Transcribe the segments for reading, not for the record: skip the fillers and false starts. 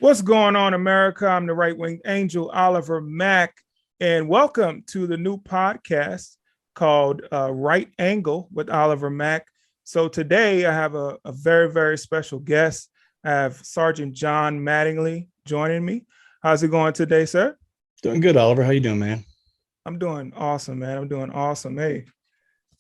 What's going on, America? I'm the right wing angel, Oliver Mack, and welcome to the new podcast called Right Angle with Oliver Mack. So today I have a very, very special guest. I have Sergeant John Mattingly joining me. How's it going today, sir? Doing good, Oliver. How you doing, man? I'm doing awesome, man. I'm doing awesome. Hey,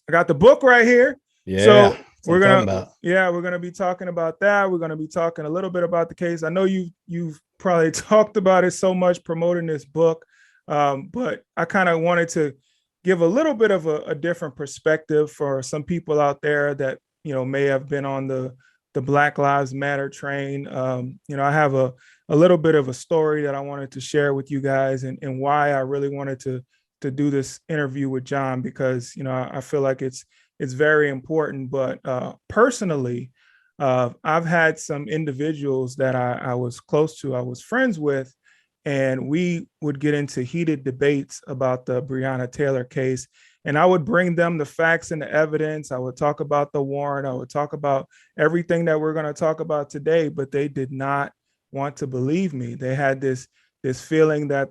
I got the book right here. Yeah, So that's what we're I'm talking gonna, about. yeah, we're gonna be talking about that. We're gonna be talking a little bit about the case. I know you've probably talked about it so much promoting this book, but I kind of wanted to give a little bit of a different perspective for some people out there that may have been on the Black Lives Matter train. I have a little bit of a story that I wanted to share with you guys, and why I really wanted to do this interview with John, because I feel like it's very important. But personally, I've had some individuals that I was close to, I was friends with, and we would get into heated debates about the Breonna Taylor case. And I would bring them the facts and the evidence. I would talk about the warrant. I would talk about everything that we're going to talk about today, but they did not want to believe me. They had this feeling that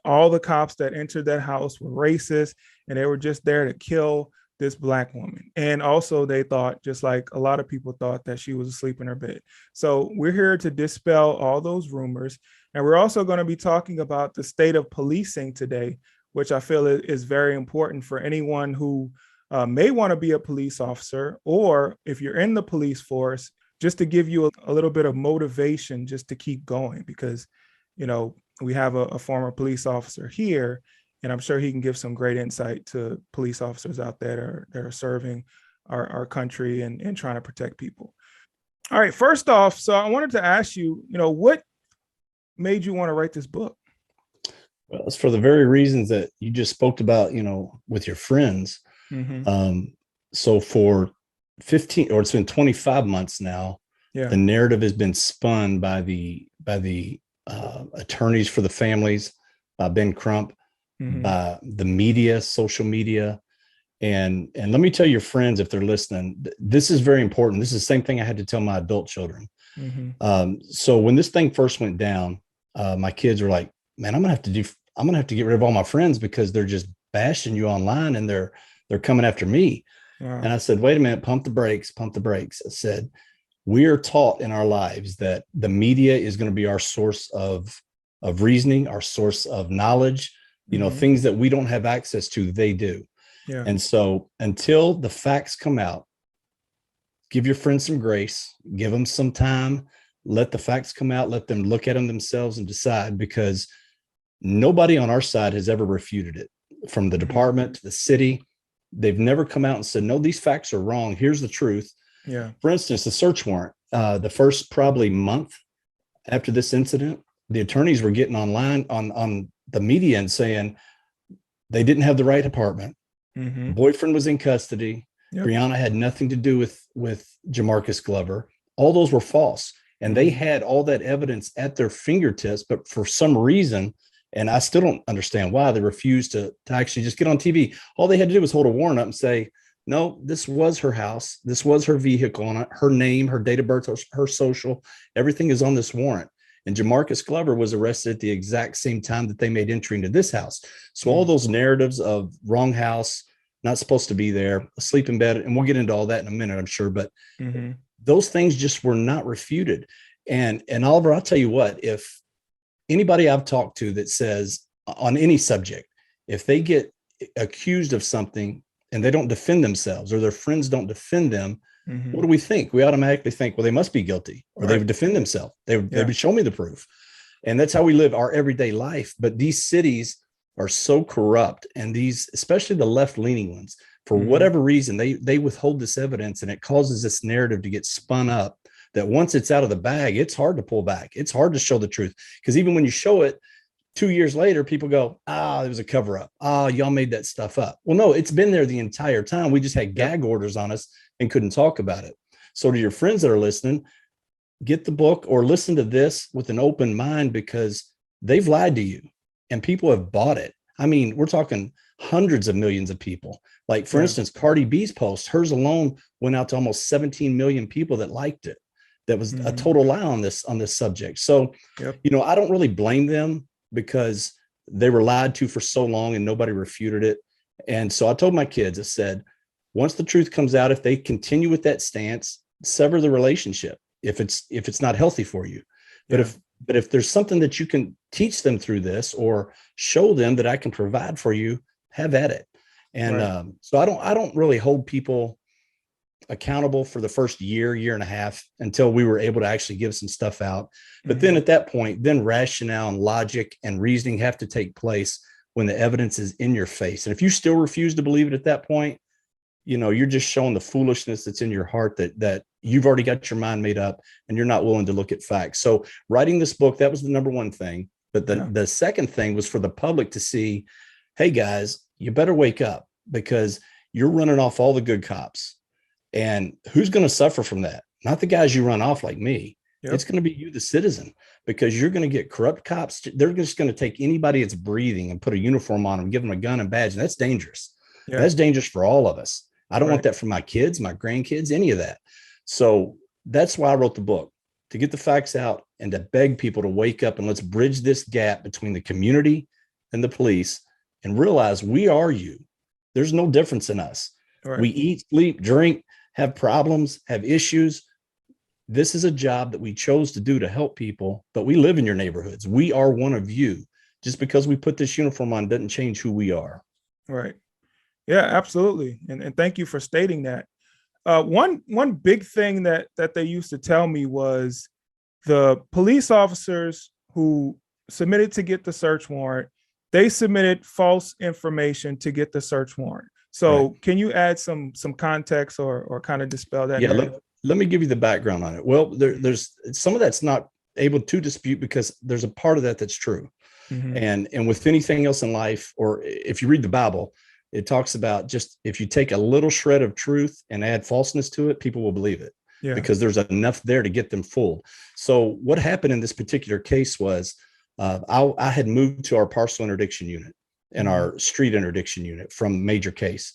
all the cops that entered that house were racist, and they were just there to kill this Black woman. And also they thought, just like a lot of people thought, that she was asleep in her bed. So we're here to dispel all those rumors. And we're also going to be talking about the state of policing today, which I feel is very important for anyone who may want to be a police officer, or if you're in the police force, just to give you a little bit of motivation just to keep going. Because we have a former police officer here, and I'm sure he can give some great insight to police officers out there that are serving our country and trying to protect people. All right, first off, so I wanted to ask you, what made you want to write this book? Well, it's for the very reasons that you just spoke about, with your friends. Mm-hmm. So for 15, or it's been 25 months now, Yeah. the narrative has been spun by the attorneys for the families, by Ben Crump, Mm-hmm. by the media, social media. And let me tell your friends, if they're listening, this is very important. This is the same thing I had to tell my adult children. Mm-hmm. So when this thing first went down, my kids were like, man, I'm gonna have to get rid of all my friends because they're just bashing you online and they're coming after me. Wow. And I said, wait a minute, pump the brakes. I said, we are taught in our lives that the media is going to be our source of reasoning, our source of knowledge, Mm-hmm. things that we don't have access to, they do. Yeah. And so until the facts come out, give your friends some grace, give them some time, let the facts come out, let them look at them themselves and decide, because nobody on our side has ever refuted it, from the department to the city. They've never come out and said, no, these facts are wrong. Here's the truth. Yeah. For instance, the search warrant, the first probably month after this incident, the attorneys were getting online on the media and saying they didn't have the right department. Mm-hmm. Boyfriend was in custody. Yep. Breonna had nothing to do with Jamarcus Glover. All those were false. And they had all that evidence at their fingertips, but for some reason, and I still don't understand why, they refused to actually just get on TV. All they had to do was hold a warrant up and say, no, this was her house. This was her vehicle on it, her name, her date of birth, her social, everything is on this warrant. And Jamarcus Glover was arrested at the exact same time that they made entry into this house. So all those narratives of wrong house, not supposed to be there, asleep in bed, and we'll get into all that in a minute, I'm sure, but those things just were not refuted. And Oliver, I'll tell you what, if anybody I've talked to that says on any subject, if they get accused of something and they don't defend themselves, or their friends don't defend them, what do we think? We automatically think, well, they must be guilty, or they would defend themselves. They would show me the proof. And that's how we live our everyday life. But these cities are so corrupt, and these, especially the left-leaning ones, for whatever reason, they withhold this evidence, and it causes this narrative to get spun up that once it's out of the bag, it's hard to pull back. It's hard to show the truth, because even when you show it 2 years later, people go, it was a cover up. Y'all made that stuff up. Well, no, it's been there the entire time. We just had gag orders on us and couldn't talk about it. So to your friends that are listening, get the book or listen to this with an open mind, because they've lied to you and people have bought it. I mean, we're talking hundreds of millions of people. Like, for instance, Cardi B's post, hers alone went out to almost 17 million people that liked it. that was a total lie on this subject. So, Yep. I don't really blame them because they were lied to for so long and nobody refuted it. And so I told my kids, I said, once the truth comes out, if they continue with that stance, sever the relationship if it's not healthy for you. But if there's something that you can teach them through this or show them that I can provide for you, have at it. And so I don't really hold people accountable for the first year and a half until we were able to actually give some stuff out. But then at that point, then rationale and logic and reasoning have to take place when the evidence is in your face. And if you still refuse to believe it at that point, you're just showing the foolishness that's in your heart that you've already got your mind made up and you're not willing to look at facts. So writing this book, that was the number one thing. But the second thing was for the public to see, hey guys, you better wake up because you're running off all the good cops. And who's going to suffer from that? Not the guys you run off like me. Yep. It's going to be you, the citizen, because you're going to get corrupt cops. They're just going to take anybody that's breathing and put a uniform on them, give them a gun and badge. And that's dangerous. Yeah. That's dangerous for all of us. I don't want that for my kids, my grandkids, any of that. So that's why I wrote the book, to get the facts out and to beg people to wake up and let's bridge this gap between the community and the police and realize we are you. There's no difference in us. Right. We eat, sleep, drink, have problems, have issues. This is a job that we chose to do to help people, but we live in your neighborhoods. We are one of you. Just because we put this uniform on doesn't change who we are. Right. Yeah, absolutely. And thank you for stating that. One big thing that they used to tell me was the police officers who submitted to get the search warrant, they submitted false information to get the search warrant. So can you add some context or kind of dispel that? Yeah, let me give you the background on it. Well, there's some of that's not able to dispute because there's a part of that that's true. And with anything else in life, or if you read the Bible, it talks about just if you take a little shred of truth and add falseness to it, people will believe it because there's enough there to get them fooled. So what happened in this particular case was I had moved to our parcel interdiction unit and our street interdiction unit from major case.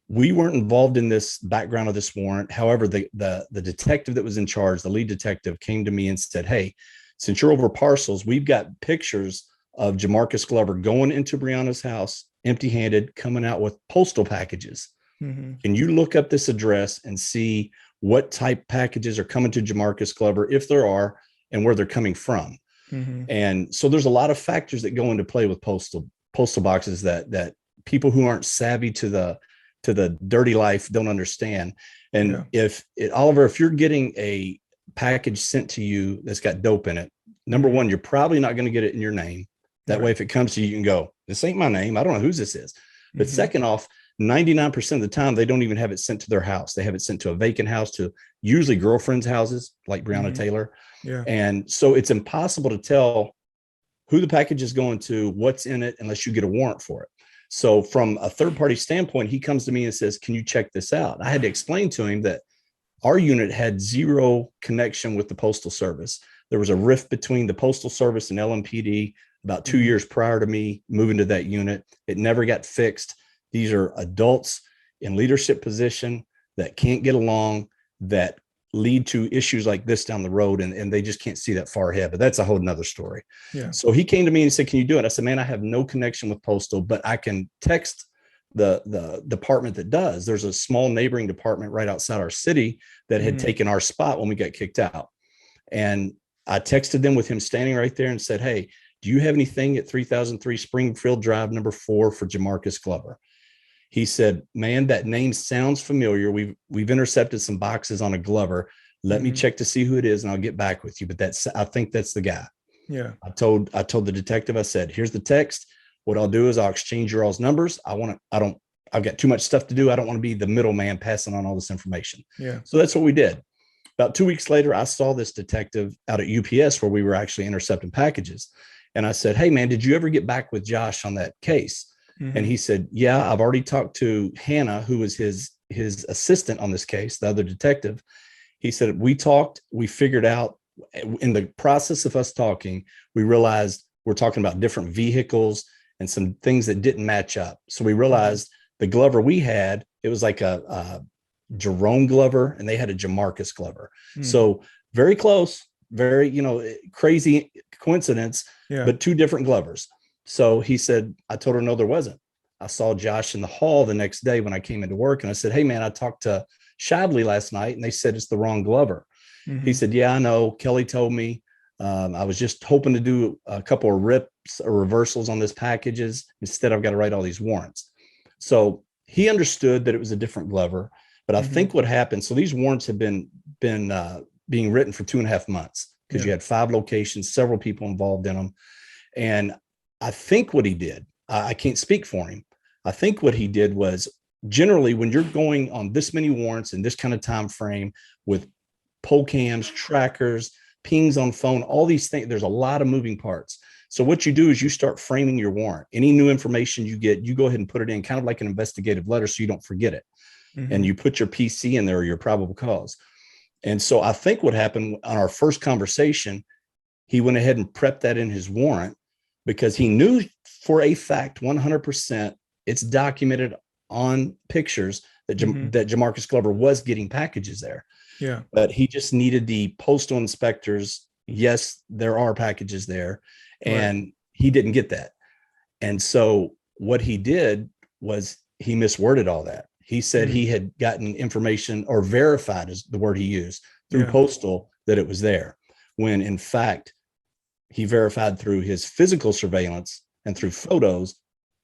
We weren't involved in this background of this warrant. However, the detective that was in charge, the lead detective, came to me and said, hey, since you're over parcels, we've got pictures of Jamarcus Glover going into Breonna's house, empty-handed, coming out with postal packages. Can you look up this address and see what type packages are coming to Jamarcus Glover, if there are, and where they're coming from? And so there's a lot of factors that go into play with postal boxes that people who aren't savvy to the dirty life don't understand. And Oliver, if you're getting a package sent to you that's got dope in it, number one, you're probably not going to get it in your name. That way, if it comes to you, you can go, this ain't my name. I don't know whose this is. But second off, 99% of the time, they don't even have it sent to their house. They have it sent to a vacant house, to usually girlfriends' houses like Breonna Taylor. And so it's impossible to tell who the package is going to, what's in it, unless you get a warrant for it. So from a third party standpoint, he comes to me and says, can you check this out? I had to explain to him that our unit had zero connection with the Postal Service. There was a rift between the Postal Service and LMPD about 2 years prior to me moving to that unit. It never got fixed. These are adults in leadership position that can't get along, that lead to issues like this down the road, and they just can't see that far ahead. But that's a whole nother story. So he came to me and said, can you do it? I said, man, I have no connection with Postal, but I can text the department that does. There's a small neighboring department right outside our city that had taken our spot when we got kicked out. And I texted them with him standing right there and said, hey, do you have anything at 3003 Springfield Drive, number 4 for Jamarcus Glover? He said, man, that name sounds familiar. We've intercepted some boxes on a Glover. Let me check to see who it is, and I'll get back with you. But I think that's the guy. I told the detective, I said, here's the text. What I'll do is I'll exchange your all's numbers. I've got too much stuff to do. I don't want to be the middleman passing on all this information. So that's what we did. About 2 weeks later, I saw this detective out at UPS where we were actually intercepting packages. And I said, hey, man, did you ever get back with Josh on that case? And he said, yeah, I've already talked to Hannah, who was his assistant on this case, the other detective. He said, we talked, we figured out in the process of us talking, we realized we're talking about different vehicles and some things that didn't match up. So we realized the Glover we had, it was like a Jerome Glover, and they had a Jamarcus Glover. So very close, very, crazy coincidence, Yeah. but two different Glovers. So he said, I told her, no, there wasn't. I saw Josh in the hall the next day when I came into work, and I said, hey man, I talked to Shively last night and they said it's the wrong Glover. He said, yeah, I know. Kelly told me. I was just hoping to do a couple of rips or reversals on this packages. Instead, I've got to write all these warrants. So he understood that it was a different Glover. But I think what happened, so these warrants have been being written for 2.5 months because you had 5 locations, several people involved in them. And I think what he did, I can't speak for him. I think what he did was, generally when you're going on this many warrants in this kind of time frame with poll cams, trackers, pings on phone, all these things, there's a lot of moving parts. So what you do is you start framing your warrant. Any new information you get, you go ahead and put it in kind of like an investigative letter so you don't forget it. And you put your PC in there, or your probable cause. And so I think what happened on our first conversation, he went ahead and prepped that in his warrant because he knew for a fact 100% it's documented on pictures that that Jamarcus Glover was getting packages there. Yeah. But he just needed the postal inspectors. Yes, there are packages there. And he didn't get that. And so what he did was he misworded all that. He said he had gotten information, or verified is the word he used, through postal that it was there, when in fact he verified through his physical surveillance and through photos,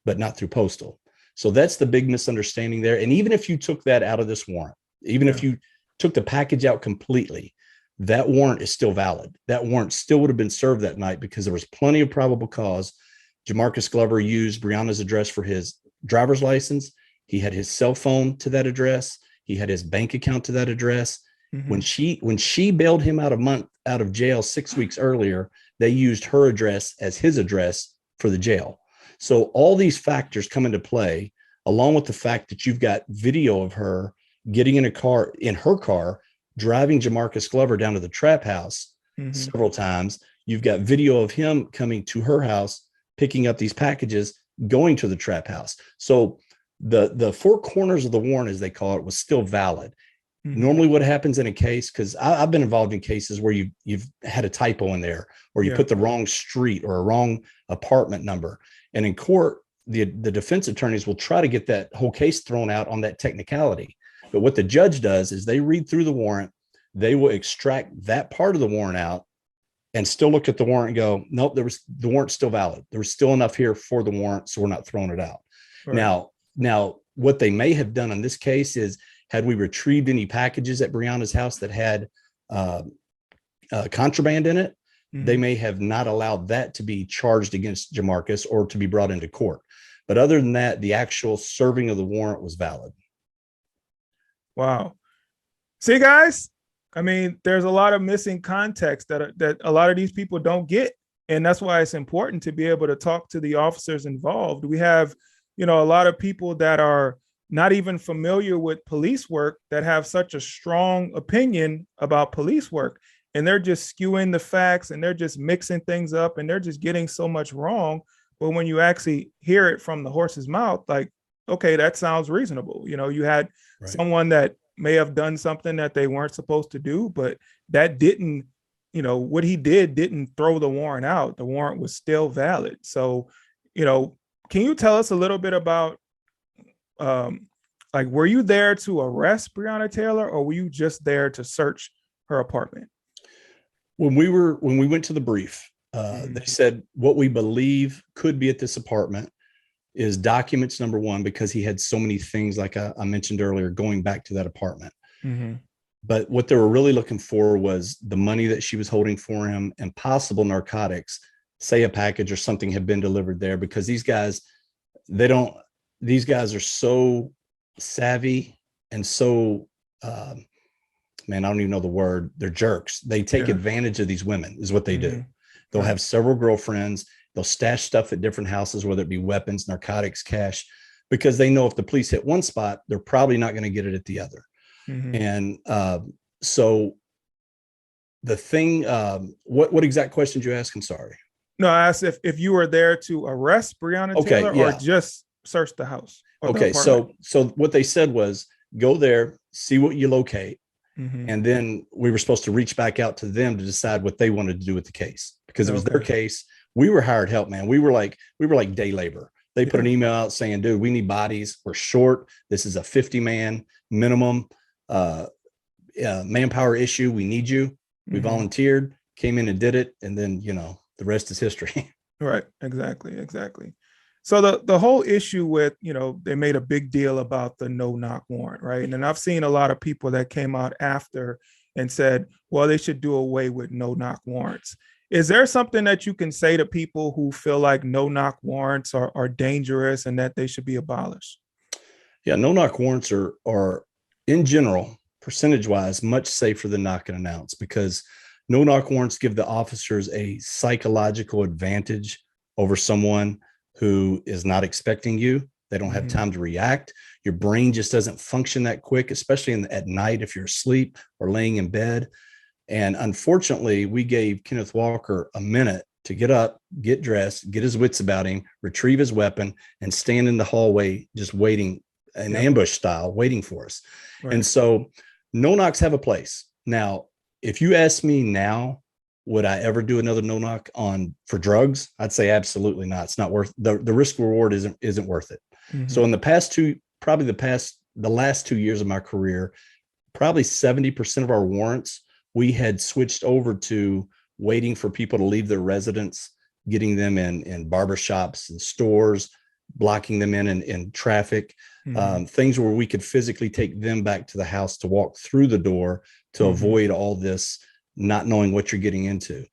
but not through postal. So that's the big misunderstanding there. And even if you took that out of this warrant, even if you took the package out completely, that warrant is still valid. That warrant still would have been served that night because there was plenty of probable cause. Jamarcus Glover used Breonna's address for his driver's license. He had his cell phone to that address. He had his bank account to that address. When she bailed him out of jail 6 weeks earlier, they used her address as his address for the jail. So all these factors come into play, along with the fact that you've got video of her getting in her car, driving Jamarcus Glover down to the trap house several times. You've got video of him coming to her house, picking up these packages, going to the trap house. So the 4 corners of the warrant, as they call it, was still valid. Normally what happens in a case, because I've been involved in cases where you've had a typo in there, or you put the wrong street or a wrong apartment number. And in court, the defense attorneys will try to get that whole case thrown out on that technicality. But what the judge does is they read through the warrant, they will extract that part of the warrant out and still look at the warrant and go, nope, the warrant's still valid. There was still enough here for the warrant, so we're not throwing it out. Now, what they may have done in this case is, had we retrieved any packages at Breonna's house that had contraband in it, they may have not allowed that to be charged against Jamarcus or to be brought into court. But other than that, the actual serving of the warrant was valid. Wow. See, guys, I mean, there's a lot of missing context that a lot of these people don't get. And that's why it's important to be able to talk to the officers involved. We have, a lot of people that are not even familiar with police work that have such a strong opinion about police work. And they're just skewing the facts, and they're just mixing things up, and they're just getting so much wrong. But when you actually hear it from the horse's mouth, like, okay, that sounds reasonable. You had someone that may have done something that they weren't supposed to do, but that didn't, what he didn't throw the warrant out. The warrant was still valid. So, can you tell us a little bit about, were you there to arrest Breonna Taylor, or were you just there to search her apartment? When we went to the brief, they said what we believe could be at this apartment is documents, number one, because he had so many things, like I mentioned earlier, going back to that apartment. But what they were really looking for was the money that she was holding for him and possible narcotics, say a package or something had been delivered there, because these guys are so savvy and so, man, I don't even know the word. They're jerks. They take advantage of these women is what they do. They'll have several girlfriends. They'll stash stuff at different houses, whether it be weapons, narcotics, cash, because they know if the police hit one spot, they're probably not going to get it at the other. And so the thing, what exact question did you ask? I'm sorry. No, I asked if you were there to arrest Breonna Taylor or just search the house. Okay, so what they said was, go there, see what you locate. Mhm. And then we were supposed to reach back out to them to decide what they wanted to do with the case, because it was their Okay. case. We were hired help, man. We were like day labor. They put Yeah. an email out saying, dude, we need bodies. We're short. This is a 50-man minimum manpower issue. We need you. We Mhm. volunteered, came in and did it. And then, the rest is history. Right. Exactly. Exactly. So the whole issue with, they made a big deal about the no knock warrant, right? And then I've seen a lot of people that came out after and said, well, they should do away with no knock warrants. Is there something that you can say to people who feel like no knock warrants are dangerous and that they should be abolished? Yeah, no knock warrants are in general, percentage wise, much safer than knock and announce, because no knock warrants give the officers a psychological advantage over someone who is not expecting you. They don't have Mhm. time to react. Your brain just doesn't function that quick, especially at night if you're asleep or laying in bed. And unfortunately, we gave Kenneth Walker a minute to get up, get dressed, get his wits about him, retrieve his weapon, and stand in the hallway just waiting, an Yep. ambush style, waiting for us. And Right. so no knocks have a place. Now, if you ask me now, would I ever do another no knock for drugs? I'd say absolutely not. It's not worth the risk reward isn't worth it. So Mhm. in the past the last 2 years of my career, probably 70% of our warrants, we had switched over to waiting for people to leave their residence, getting them in barbershops and stores, blocking them in traffic, Mhm. things where we could physically take them back to the house to walk through the door to Mhm. avoid all this, not knowing what you're getting into.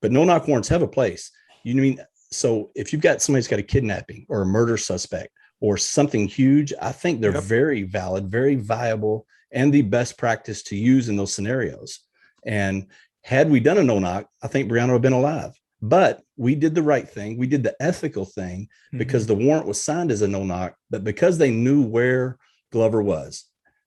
But no knock warrants have a place. You mean, so if you've got somebody's got a kidnapping or a murder suspect or something huge, I think they're Yep. very valid, very viable, and the best practice to use in those scenarios. And had we done a no knock, I think Breonna would have been alive. But we did the right thing. We did the ethical thing, because Mhm. the warrant was signed as a no knock, but because they knew where Glover was,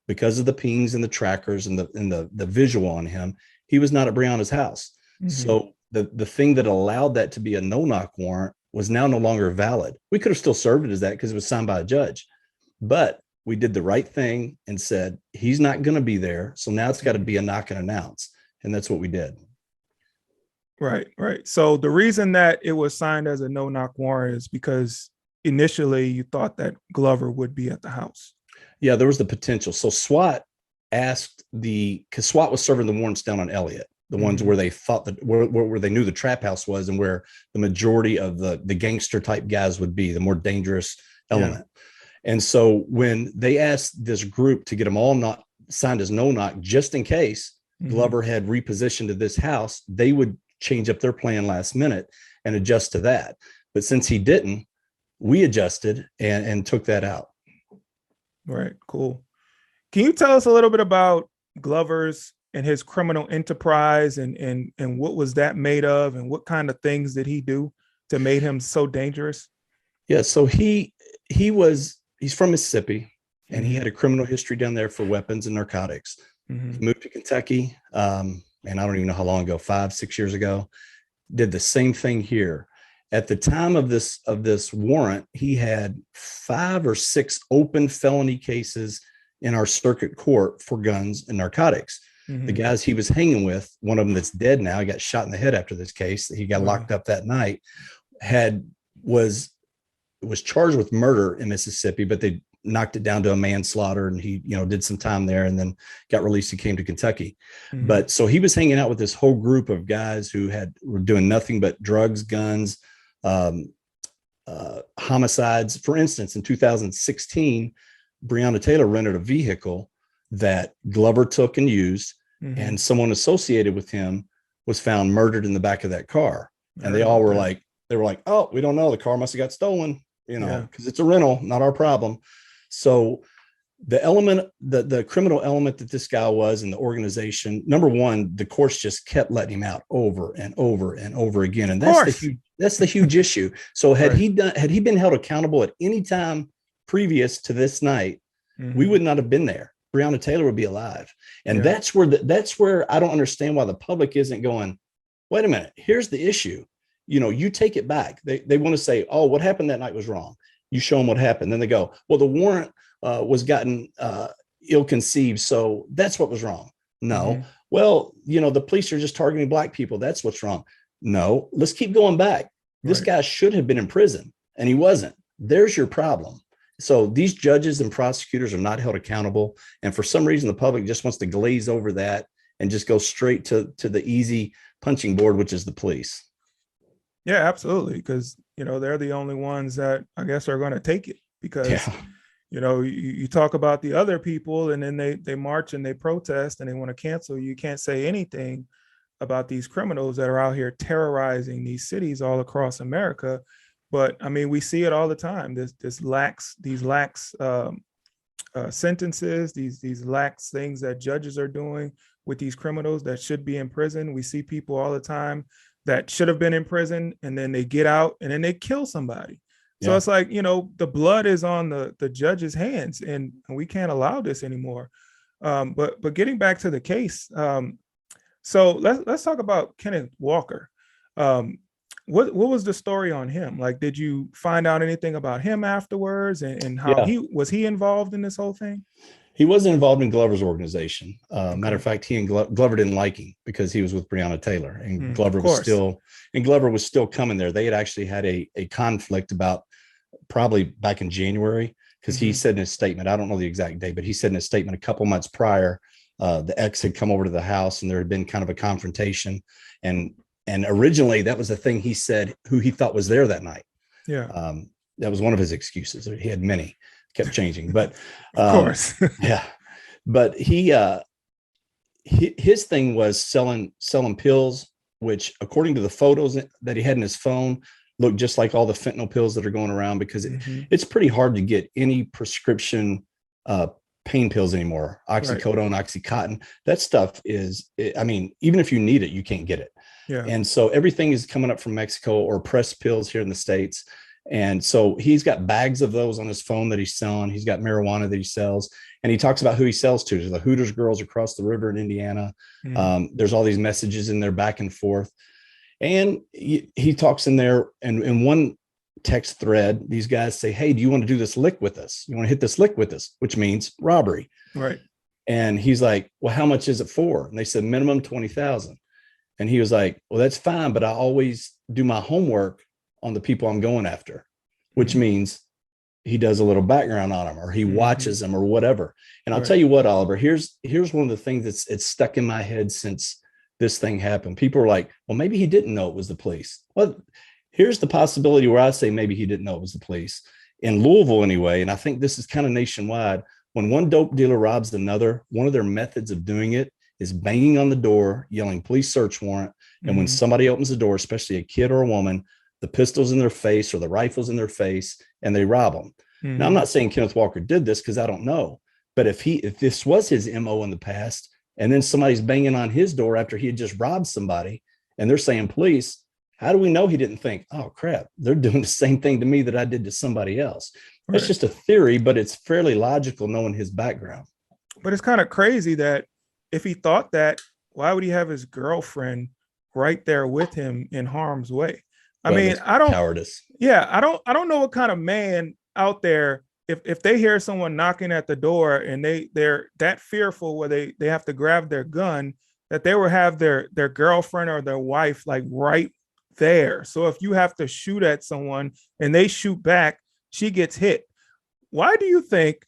because of the pings and the trackers and the visual on him, he was not at Breonna's house. Mhm. So the thing that allowed that to be a no knock warrant was now no longer valid. We could have still served it as that because it was signed by a judge, but we did the right thing and said he's not going to be there. So now it's got to Mhm. be a knock and announce, and that's what we did. Right, right. So the reason that it was signed as a no knock warrant is because initially you thought that Glover would be at the house. Yeah, there was the potential. So SWAT because SWAT was serving the warrants down on Elliott, the ones Mhm. where they thought that where they knew the trap house was and where the majority of the gangster type guys would be, the more dangerous Yeah. element. And so when they asked this group to get them all not signed as no knock, just in case Mhm. Glover had repositioned to this house, they would change up their plan last minute and adjust to that. But since he didn't, we adjusted and took that out. Right. Cool. Can you tell us a little bit about Glover's and his criminal enterprise and what was that made of and what kind of things did he do to make him so dangerous? Yeah, so he's from Mississippi, and he Mhm. had a criminal history down there for weapons and narcotics. He Mhm. moved to Kentucky, and I don't even know how long ago, 5, 6 years ago. Did the same thing here. At the time of this warrant, he had 5 or 6 open felony cases in our circuit court for guns and narcotics. The Mhm. guys he was hanging with, one of them that's dead now, he got shot in the head after this case. He got Wow. locked up that night. Had was charged with murder in Mississippi, but they knocked it down to a manslaughter, and he did some time there and then got released and came to Kentucky. Mhm. But so he was hanging out with this whole group of guys who were doing nothing but drugs, guns, um, homicides. For instance, in 2016, Breonna Taylor rented a vehicle that Glover took and used, and Mhm. someone associated with him was found murdered in the back of that car. I And heard about that. they were like, oh, we don't know. The car must have got stolen, Yeah. because it's a rental, not our problem. So the criminal element that this guy was in the organization, number one, the courts just kept letting him out over and over and over again. Of And course. that's the huge issue. So Right. had he been held accountable at any time previous to this night, we Mhm. would not have been there. Breonna Taylor would be alive. And Yeah. that's where I don't understand why the public isn't going, wait a minute, here's the issue. You take it back. They want to say, oh, what happened that night was wrong. You show them what happened. Then they go, well, the warrant was gotten ill-conceived. So that's what was wrong. No. Well, the police are just targeting black people. That's what's wrong. No, let's keep going back. This guy should have been in prison and he wasn't. There's your problem. So these judges and prosecutors are not held accountable. And for some reason, the public just wants to glaze over that and just go straight to the easy punching board, which is the police. Yeah, absolutely. Because, they're the only ones that I guess are going to take it because, you talk about the other people and then they march and they protest and they want to cancel. You can't say anything about these criminals that are out here terrorizing these cities all across America. But I mean, we see it all the time. These lax sentences, these lax things that judges are doing with these criminals that should be in prison. We see people all the time that should have been in prison and then they get out and then they kill somebody. So it's like, the blood is on the judge's hands and we can't allow this anymore. But getting back to the case, so let's talk about Kenneth Walker. What was the story on him? Like, did you find out anything about him afterwards and how he was involved in this whole thing? He wasn't involved in Glover's organization. Matter of fact, he and Glover didn't like him because he was with Breonna Taylor, and Glover was still coming there. They had actually had a conflict about probably back in January because he said in his statement, I don't know the exact date, but he said in his statement a couple months prior, the ex had come over to the house and there had been kind of a confrontation, and originally that was the thing he said who he thought was there that night. That was one of his excuses. He had many, kept changing, but of course. But his thing was selling pills, which according to the photos that he had in his phone looked just like all the fentanyl pills that are going around, because it's pretty hard to get any prescription pain pills anymore. Oxycodone, Oxycontin, that stuff is, I mean, even if you need it, you can't get it. And so everything is coming up from Mexico or pressed pills here in the States. And so he's got bags of those on his phone that he's selling. He's got marijuana that he sells, and he talks about who he sells to. The Hooters girls across the river in Indiana. There's all these messages in there back and forth. And he talks in there, and in one text thread, these guys say, hey, do you want to do this lick with us? You want to hit this lick with us, which means robbery. Right. And he's like, well, how much is it for? And they said minimum 20,000. And he was like, well, that's fine, but I always do my homework on the people I'm going after, which means he does a little background on them, or he watches them or whatever. And I'll tell you what, Oliver, here's one of the things it's stuck in my head since this thing happened. People are like, well, maybe he didn't know it was the police. Well, here's the possibility where I say maybe he didn't know it was the police. In Louisville anyway, and I think this is kind of nationwide, when one dope dealer robs another, one of their methods of doing it is banging on the door, yelling police search warrant. And when somebody opens the door, especially a kid or a woman, the pistol's in their face or the rifle's in their face, and they rob them. Now, I'm not saying Kenneth Walker did this because I don't know, but if this was his MO in the past, and then somebody's banging on his door after he had just robbed somebody and they're saying police, how do we know he didn't think, oh crap, they're doing the same thing to me that I did to somebody else? Right. It's just a theory, but it's fairly logical knowing his background. But it's kind of crazy that if he thought that, why would he have his girlfriend right there with him in harm's way? I mean, I don't cowardice. Yeah, I don't know what kind of man out there, if they hear someone knocking at the door and they're that fearful where they have to grab their gun, that they will have their girlfriend or their wife like right there. So if you have to shoot at someone and they shoot back, she gets hit. Why do you think,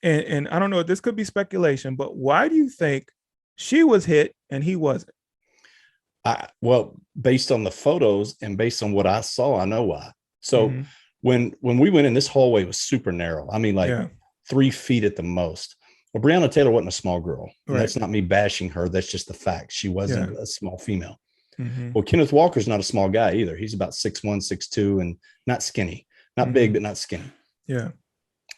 and I don't know, this could be speculation, but why do you think she was hit and he wasn't? Well, based on the photos and based on what I saw, I know why. So when we went in, this hallway was super narrow. I mean, 3 feet at the most. Well, Breonna Taylor wasn't a small girl. Right. That's not me bashing her. That's just the fact. She wasn't a small female. Well, Kenneth Walker's not a small guy either. He's about 6'1", 6'2", and not skinny, not big, but not skinny. Yeah.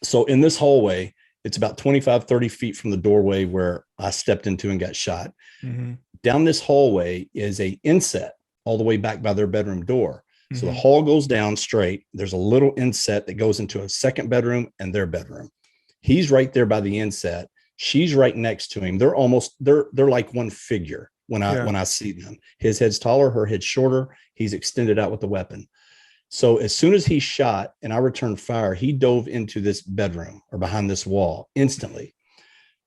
So in this hallway, it's about 25, 30 feet from the doorway where I stepped into and got shot. Down this hallway is a inset all the way back by their bedroom door. So the hall goes down straight. There's a little inset that goes into a second bedroom and their bedroom. He's right there by the inset. She's right next to him. They're like one figure when I see them. His head's taller, her head's shorter. He's extended out with the weapon. So as soon as he shot and I returned fire, he dove into this bedroom or behind this wall instantly.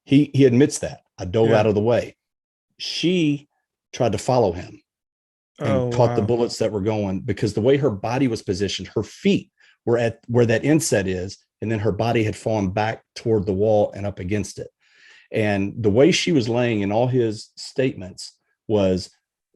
He admits that. I dove out of the way. she tried to follow him Oh, and caught the wow. bullets that were going, because the way her body was positioned, her feet were at where that inset is, and then her body had fallen back toward the wall and up against it. And the way she was laying in all his statements was,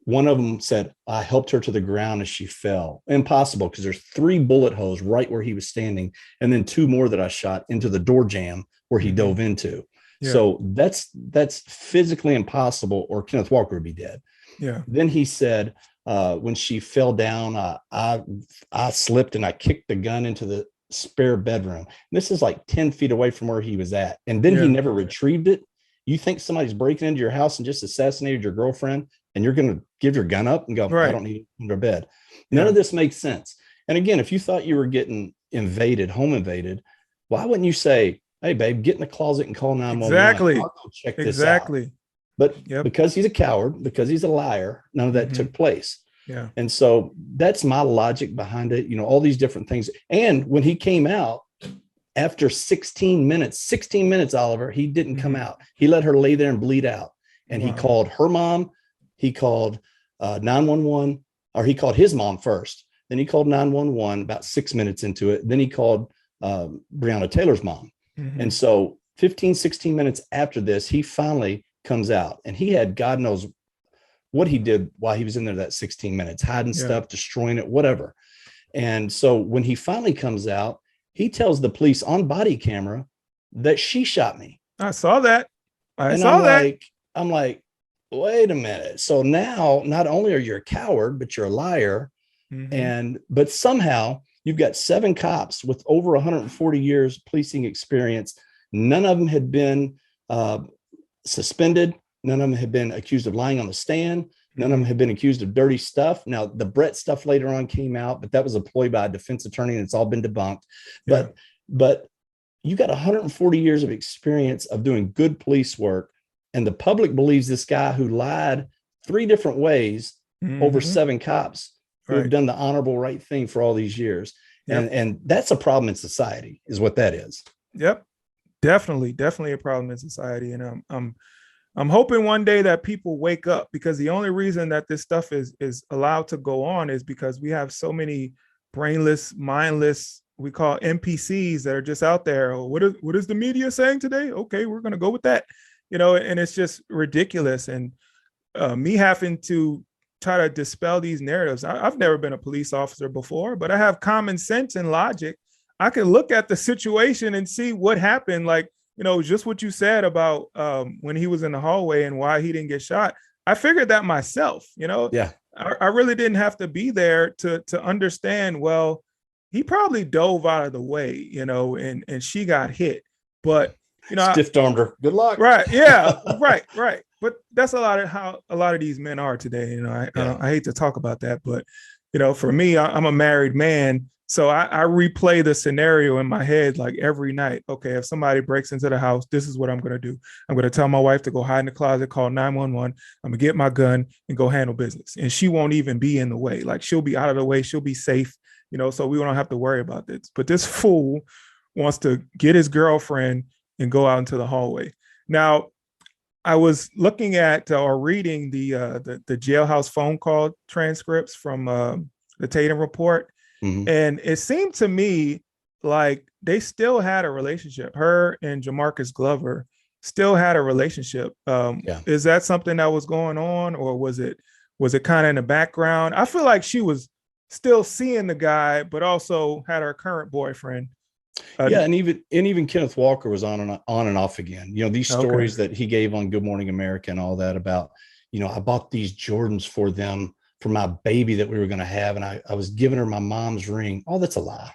one of them said, I helped her to the ground as she fell. Impossible, because there's 3 bullet holes right where he was standing, and then 2 more that I shot into the door jamb where he dove into. Yeah. So that's physically impossible, or Kenneth Walker would be dead. Yeah. Then he said, when she fell down, I slipped and I kicked the gun into the spare bedroom. This is like 10 feet away from where he was at. And then he never retrieved it. You think somebody's breaking into your house and just assassinated your girlfriend, and you're going to give your gun up and go, I don't need it under bed. None of this makes sense. And again, if you thought you were getting invaded, home invaded, why wouldn't you say, hey, babe, get in the closet and call 911. Exactly. I'll go check this out. But because he's a coward, because he's a liar, none of that took place. Yeah. And so that's my logic behind it, you know, all these different things. And when he came out after 16 minutes, Oliver, he didn't come out. He let her lay there and bleed out. And he called her mom. He called 911, or he called his mom first. Then he called 911 about 6 minutes into it. Then he called Breonna Taylor's mom. And so 15, 16 minutes after this, he finally comes out, and he had, God knows what he did while he was in there that 16 minutes, hiding stuff, destroying it, whatever. And so when he finally comes out, he tells the police on body camera that she shot me. I saw that. I'm like, wait a minute. So now not only are you a coward, but you're a liar. But somehow you've got 7 cops with over 140 years policing experience. None of them had been suspended. None of them had been accused of lying on the stand. None of them had been accused of dirty stuff. Now, the Brett stuff later on came out, but that was a ploy by a defense attorney, and it's all been debunked. But you got 140 years of experience of doing good police work, and the public believes this guy who lied 3 different ways over 7 cops who have done the honorable right thing for all these years. And that's a problem in society, is what that is. Yep. Definitely a problem in society. And I'm hoping one day that people wake up, because the only reason that this stuff is allowed to go on is because we have so many brainless, mindless, we call NPCs, that are just out there. Oh, what is the media saying today? Okay, we're going to go with that, you know, and it's just ridiculous. And me having to try to dispel these narratives. I've never been a police officer before, but I have common sense and logic. I can look at the situation and see what happened. Like, you know, just what you said about when he was in the hallway and why he didn't get shot. I figured that myself, you know. Yeah. I really didn't have to be there to understand, well, he probably dove out of the way, you know, and she got hit. But, you know, stiff-armed her. Good luck. Right. Yeah. right. But that's a lot of how a lot of these men are today. You know, I hate to talk about that, but, you know, for me, I'm a married man. So I replay the scenario in my head like every night. Okay, if somebody breaks into the house, this is what I'm going to do. I'm going to tell my wife to go hide in the closet, call 911. I'm going to get my gun and go handle business. And she won't even be in the way. Like, she'll be out of the way. She'll be safe, you know, so we don't have to worry about this. But this fool wants to get his girlfriend and go out into the hallway. Now, I was looking at or reading the jailhouse phone call transcripts from the Tatum report. And it seemed to me like they still had a relationship. Her and Jamarcus Glover still had a relationship. Is that something that was going on, or was it kind of in the background? I feel like she was still seeing the guy, but also had her current boyfriend. And even Kenneth Walker was on and off again. You know, these stories that he gave on Good Morning America and all that about, you know, I bought these Jordans for them, for my baby that we were going to have, and I was giving her my mom's ring. Oh, that's a lie.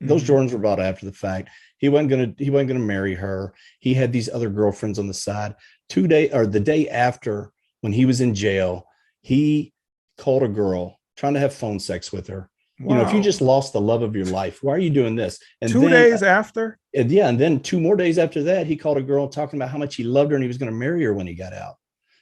Those Jordans were bought after the fact. He wasn't going to marry her. He had these other girlfriends on the side. The day after, when he was in jail, he called a girl trying to have phone sex with her. Wow. You know, if you just lost the love of your life, why are you doing this? And 2 days after? And then 2 more days after that, he called a girl talking about how much he loved her and he was going to marry her when he got out.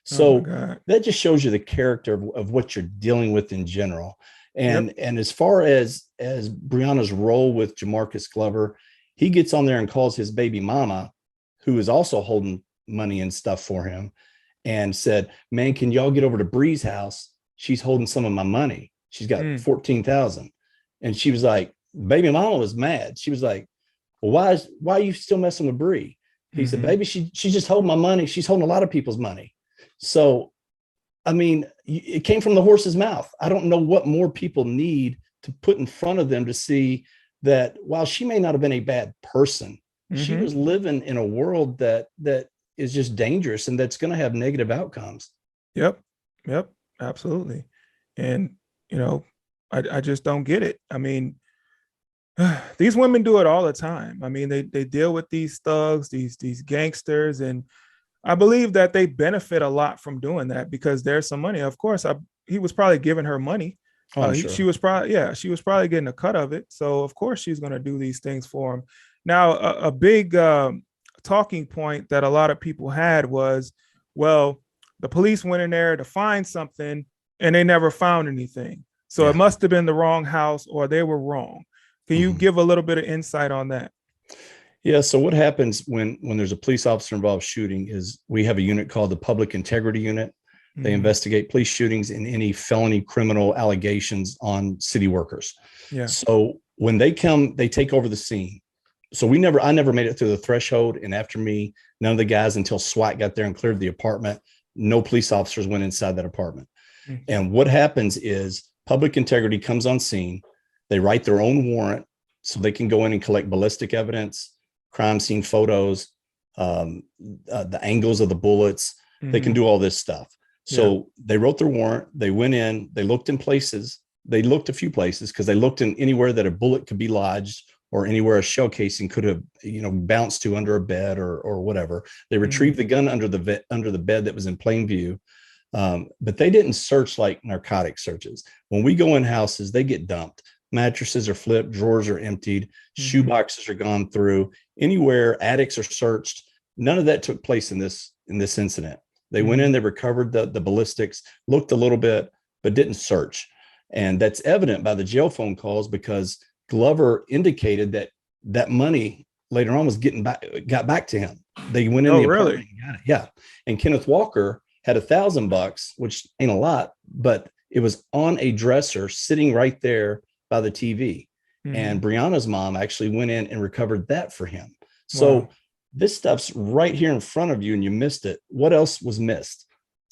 So that just shows you the character of what you're dealing with in general. And as far as Breonna's role with Jamarcus Glover, he gets on there and calls his baby mama, who is also holding money and stuff for him, and said, man, can y'all get over to Bree's house? She's holding some of my money. She's got 14,000. And she was like, baby mama was mad. She was like, well, why are you still messing with Bree? He said, baby, she's just holding my money. She's holding a lot of people's money. So, I mean, it came from the horse's mouth. I don't know what more people need to put in front of them to see that while she may not have been a bad person, she was living in a world that is just dangerous and that's going to have negative outcomes. Yep. Absolutely. And, you know, I just don't get it. I mean, these women do it all the time. I mean, they deal with these thugs, these gangsters, and I believe that they benefit a lot from doing that because there's some money. Of course, he was probably giving her money. Sure. She was probably getting a cut of it. So of course she's going to do these things for him. Now, a big talking point that a lot of people had was, well, the police went in there to find something and they never found anything. So it must have been the wrong house or they were wrong. Can you give a little bit of insight on that? Yeah. So what happens when there's a police officer involved shooting is we have a unit called the Public Integrity Unit. They investigate police shootings and any felony criminal allegations on city workers. Yeah. So when they come, they take over the scene. So I never made it through the threshold. And after me, none of the guys until SWAT got there and cleared the apartment, no police officers went inside that apartment. And what happens is Public Integrity comes on scene. They write their own warrant so they can go in and collect ballistic evidence, crime scene photos, the angles of the bullets. They can do all this stuff. So they wrote their warrant. They went in, they looked in places. They looked a few places because they looked in anywhere that a bullet could be lodged or anywhere a shell casing could have, bounced to under a bed or whatever. They retrieved the gun under the bed that was in plain view. But they didn't search like narcotic searches. When we go in houses, they get dumped. Mattresses are flipped, drawers are emptied, shoe boxes are gone through. Anywhere attics are searched. None of that took place in this incident. They went in, they recovered the ballistics, looked a little bit, but didn't search. And that's evident by the jail phone calls because Glover indicated that money later on was got back to him. They went in the apartment and got it. Yeah. And Kenneth Walker had $1,000, which ain't a lot, but it was on a dresser sitting right there by the TV. And Breonna's mom actually went in and recovered that for him. So this stuff's right here in front of you and you missed it. What else was missed?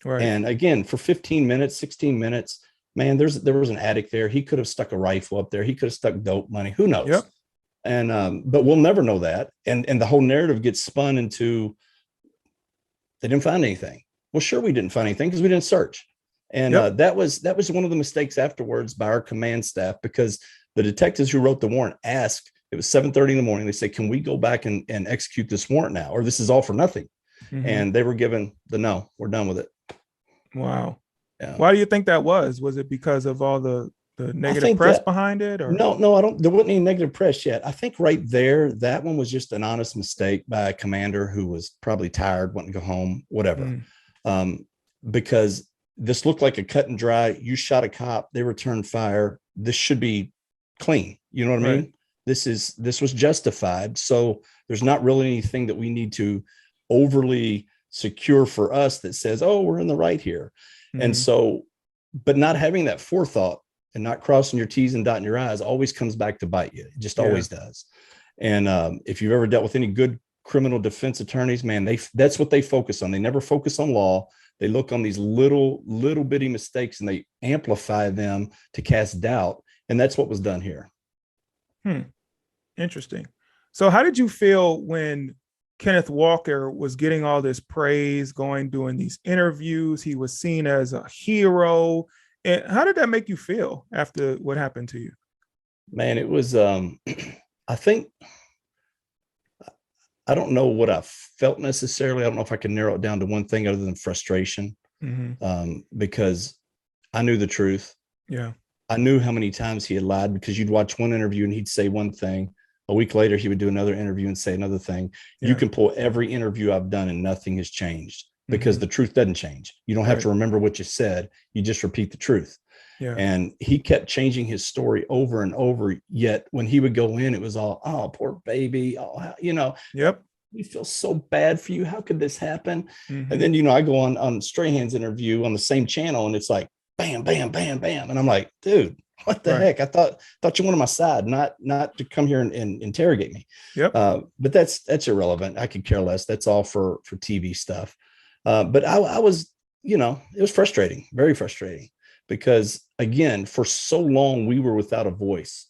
Right. And again, for 15 minutes, 16 minutes, man, there was an addict there. He could have stuck a rifle up there. He could have stuck dope money. Who knows? Yep. And, but we'll never know that. And the whole narrative gets spun into, they didn't find anything. Well, sure. We didn't find anything because we didn't search. And that was one of the mistakes afterwards by our command staff, because the detectives who wrote the warrant asked, it was 7:30 in the morning. They say, can we go back and execute this warrant now? Or this is all for nothing. And they were given the no, we're done with it. Wow. Yeah. Why do you think that was? Was it because of all the negative press behind it? Or no, I don't. There wasn't any negative press yet. I think right there, that one was just an honest mistake by a commander who was probably tired, wanting to go home, whatever. Because this looked like a cut and dry. You shot a cop, they returned fire. This should be clean. You know what I mean? This was justified. So there's not really anything that we need to overly secure for us that says, oh, we're in the right here. And so, but not having that forethought and not crossing your T's and dotting your I's always comes back to bite you. It just always does. And if you've ever dealt with any good criminal defense attorneys, man, that's what they focus on. They never focus on law. They look on these little bitty mistakes and they amplify them to cast doubt. And that's what was done here. Interesting. So how did you feel when Kenneth Walker was getting all this praise, doing these interviews? He was seen as a hero. And how did that make you feel after what happened to you? Man, it was, I think, I don't know what I felt necessarily. I don't know if I can narrow it down to one thing other than frustration, because I knew the truth. Yeah. I knew how many times he had lied, because you'd watch one interview and he'd say one thing. A week later, he would do another interview and say another thing. Yeah. You can pull every interview I've done and nothing has changed, because the truth doesn't change. You don't have to remember what you said. You just repeat the truth. Yeah. And he kept changing his story over and over. Yet when he would go in, it was all, oh, poor baby. Oh, Yep. we feel so bad for you. How could this happen? Mm-hmm. And then, you know, I go on Strahan's interview on the same channel, and it's like, bam, bam, bam, bam. And I'm like, dude, what the Right. heck? I thought you wanted my side, not to come here and interrogate me. Yep. But that's irrelevant. I could care less. That's all for TV stuff. But I was, you know, it was frustrating, very frustrating, because again, for so long we were without a voice.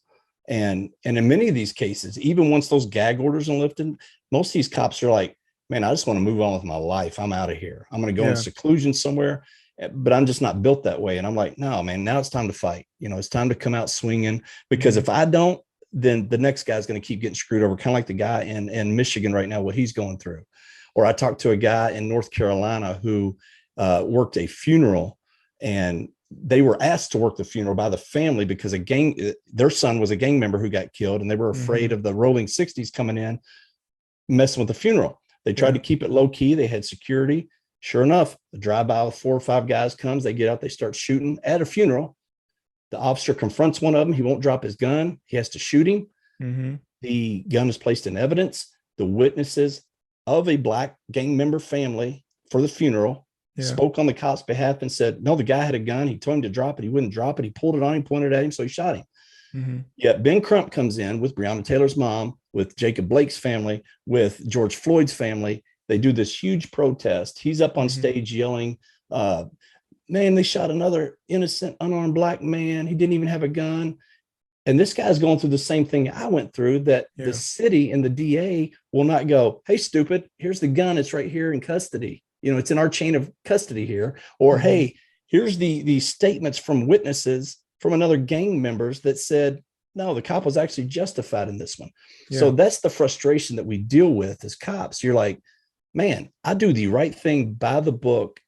And in many of these cases, even once those gag orders are lifted, most of these cops are like, man, I just want to move on with my life. I'm out of here. I'm going to go in seclusion somewhere, but I'm just not built that way. And I'm like, no, man, now it's time to fight. You know, it's time to come out swinging, because if I don't, then the next guy's going to keep getting screwed over. Kind of like the guy in Michigan right now, what he's going through. Or I talked to a guy in North Carolina who worked a funeral, and they were asked to work the funeral by the family because their son was a gang member who got killed, and they were afraid of the rolling 60s coming in, messing with the funeral. They tried to keep it low key. They had security. Sure enough, the drive-by with 4 or 5 guys comes. They get out. They start shooting at a funeral. The officer confronts one of them. He won't drop his gun. He has to shoot him. Mm-hmm. The gun is placed in evidence. The witnesses of a black gang member family for the funeral spoke on the cop's behalf and said, no, the guy had a gun. He told him to drop it. He wouldn't drop it. He pulled it on him, pointed at him, so he shot him. Mm-hmm. Yet Ben Crump comes in with Breonna Taylor's mom, with Jacob Blake's family, with George Floyd's family. They do this huge protest. He's up on stage yelling, man, they shot another innocent, unarmed black man. He didn't even have a gun. And this guy's going through the same thing I went through, that the city and the DA will not go, hey, stupid, here's the gun. It's right here in custody. You know, it's in our chain of custody here. Or, hey, here's the statements from witnesses from another gang members that said, no, the cop was actually justified in this one. So that's the frustration that we deal with as cops. You're like, man, I do the right thing by the book,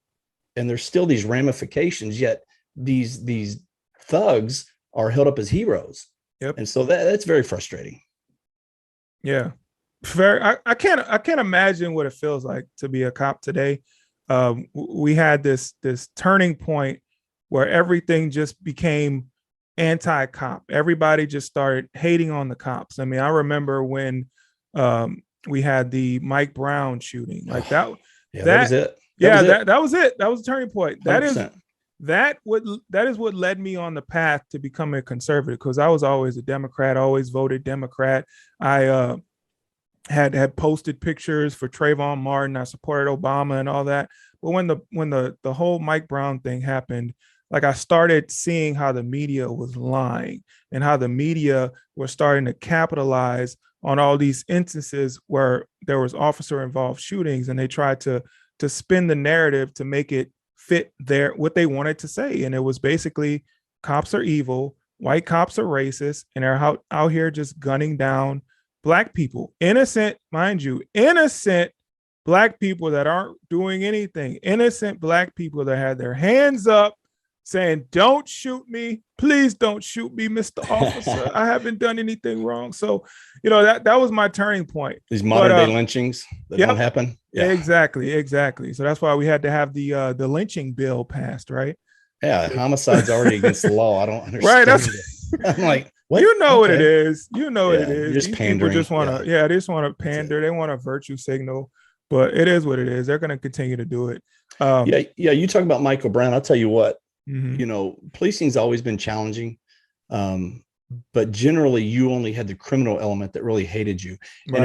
and there's still these ramifications, yet these thugs are held up as heroes. Yep. And so that's very frustrating. Yeah. I can't imagine what it feels like to be a cop today. We had this turning point where everything just became anti-cop. Everybody just started hating on the cops. I mean, I remember when we had the Mike Brown shooting, like that. That was it. That was it. That was the turning point. 100%. That is what led me on the path to becoming a conservative, because I was always a Democrat, always voted Democrat. I had posted pictures for Trayvon Martin. I supported Obama and all that. But when the whole Mike Brown thing happened, like, I started seeing how the media was lying and how the media was starting to capitalize on all these instances where there was officer involved shootings, and they tried to spin the narrative to make it fit what they wanted to say. And it was basically, cops are evil, white cops are racist, and they're out here just gunning down black people, innocent, mind you, innocent black people that aren't doing anything, innocent black people that had their hands up saying, don't shoot me, please don't shoot me, Mr. Officer, I haven't done anything wrong. So, you know, that was my turning point. These modern day lynchings that don't happen. Yeah. Exactly. So that's why we had to have the lynching bill passed, right? Yeah, homicide's already against the law. I don't understand. Right. I'm like, what? You know what it is. You know what it is. Just pandering. People just want to, they just want to pander. They want a virtue signal, but it is what it is. They're going to continue to do it. You talk about Michael Brown. I'll tell you what, you know, policing's always been challenging. But generally you only had the criminal element that really hated you. And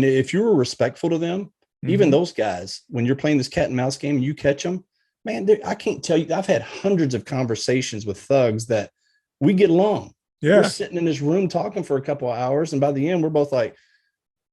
if you were respectful to them, even those guys, when you're playing this cat and mouse game and you catch them, man, I can't tell you, I've had hundreds of conversations with thugs that we get along. Yeah. We're sitting in this room talking for a couple of hours, and by the end, we're both like,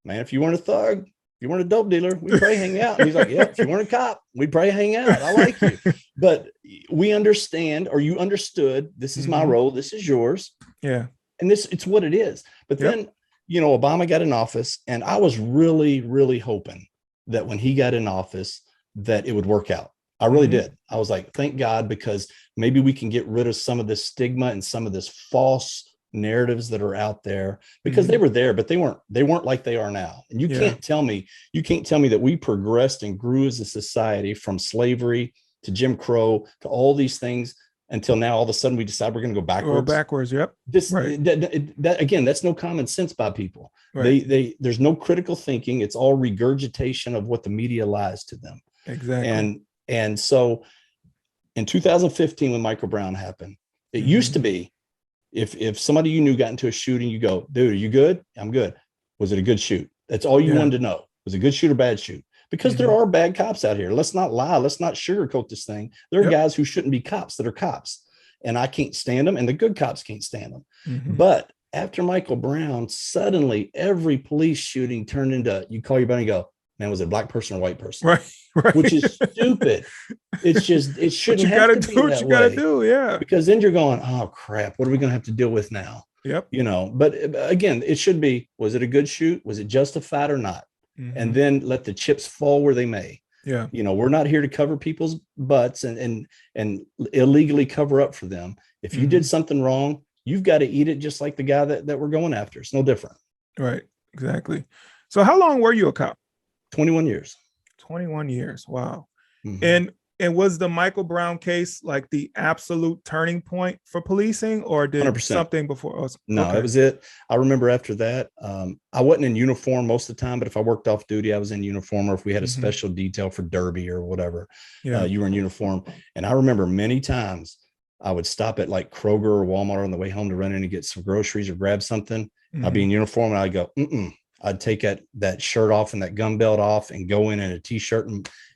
man, if you weren't a thug, if you weren't a dope dealer, we'd probably hang out. And he's like, yeah, if you weren't a cop, we'd probably hang out. I like you. But we understand, or you understood, this is my role, this is yours. Yeah. And it's what it is. But then, you know, Obama got in office, and I was really, really hoping that when he got in office, that it would work out. I really did. I was like, thank God, because maybe we can get rid of some of this stigma and some of this false narratives that are out there, because they were there, but they weren't like they are now. And you can't tell me that we progressed and grew as a society from slavery to Jim Crow to all these things. until now, all of a sudden we decide we're going to go backwards. Go backwards. Yep. This, right. that again, that's no common sense by people. Right. There's no critical thinking. It's all regurgitation of what the media lies to them. Exactly. And so in 2015, when Michael Brown happened, it used to be, if somebody you knew got into a shooting, you go, dude, are you good? I'm good. Was it a good shoot? That's all you wanted to know. Was it a good shoot or bad shoot? Because there are bad cops out here. Let's not lie. Let's not sugarcoat this thing. There are guys who shouldn't be cops that are cops, and I can't stand them, and the good cops can't stand them. But after Michael Brown, suddenly every police shooting turned into, you call your buddy and go, man, was it a black person or white person? Right. Which is stupid. It's just, it shouldn't have to be that way. What you gotta do, yeah. Because then you're going, oh crap, what are we gonna have to deal with now? Yep. You know, but again, it should be, was it a good shoot? Was it justified or not? And then let the chips fall where they may. Yeah. You know, we're not here to cover people's butts and illegally cover up for them. If you did something wrong, you've got to eat it, just like the guy that we're going after. It's no different. Right. Exactly. So how long were you a cop? 21 years. 21 years. Wow. And was the Michael Brown case like the absolute turning point for policing, or did 100%. something before? Oh, no, okay. That was it. I remember after that, I wasn't in uniform most of the time, but if I worked off duty, I was in uniform, or if we had a special detail for Derby or whatever, you were in uniform. And I remember many times I would stop at like Kroger or Walmart on the way home to run in and get some groceries or grab something. I'd be in uniform and I'd go, I'd take that shirt off and that gun belt off and go in a t-shirt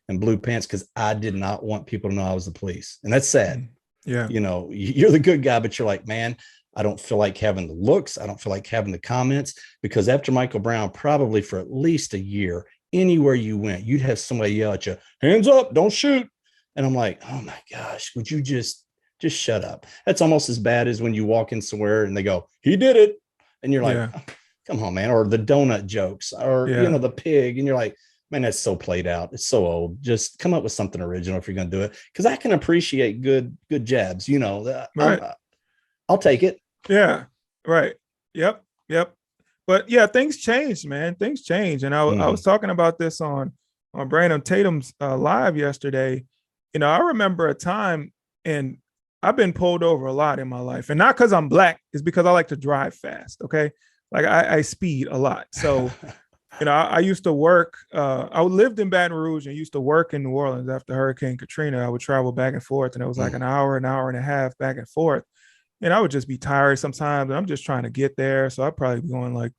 and blue pants, because I did not want people to know I was the police. And that's sad. Yeah. You know, you're the good guy, but you're like, man, I don't feel like having the looks. I don't feel like having the comments, because after Michael Brown, probably for at least a year, anywhere you went, you'd have somebody yell at you, hands up, don't shoot. And I'm like, oh my gosh, would you just shut up? That's almost as bad as when you walk in somewhere and they go, he did it. And you're like, oh, come on, man. Or the donut jokes, or, you know, the pig. And you're like, man, that's so played out. It's so old. Just come up with something original if you're going to do it. Because I can appreciate good jabs, you know. I'll take it. Yeah. Right. Yep. But yeah, things changed, man. Things change. And I was talking about this on Breonna Tatum's live yesterday. You know, I remember a time, and I've been pulled over a lot in my life, and not because I'm black, it's because I like to drive fast. Okay. Like I speed a lot. So you know, I used to work, I lived in Baton Rouge and used to work in New Orleans after Hurricane Katrina. I would travel back and forth, and it was like an hour and a half back and forth. And I would just be tired sometimes, and I'm just trying to get there. So I'd probably be going like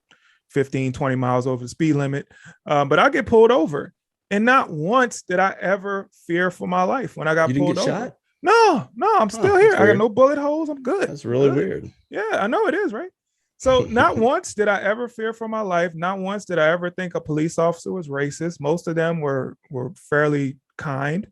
15, 20 miles over the speed limit. But I get pulled over. And not once did I ever fear for my life when I got pulled over. Shot? No, I'm still here. I got no bullet holes. I'm good. That's really weird. Yeah, I know it is, right? So not once did I ever fear for my life. Not once did I ever think a police officer was racist. Most of them were fairly kind.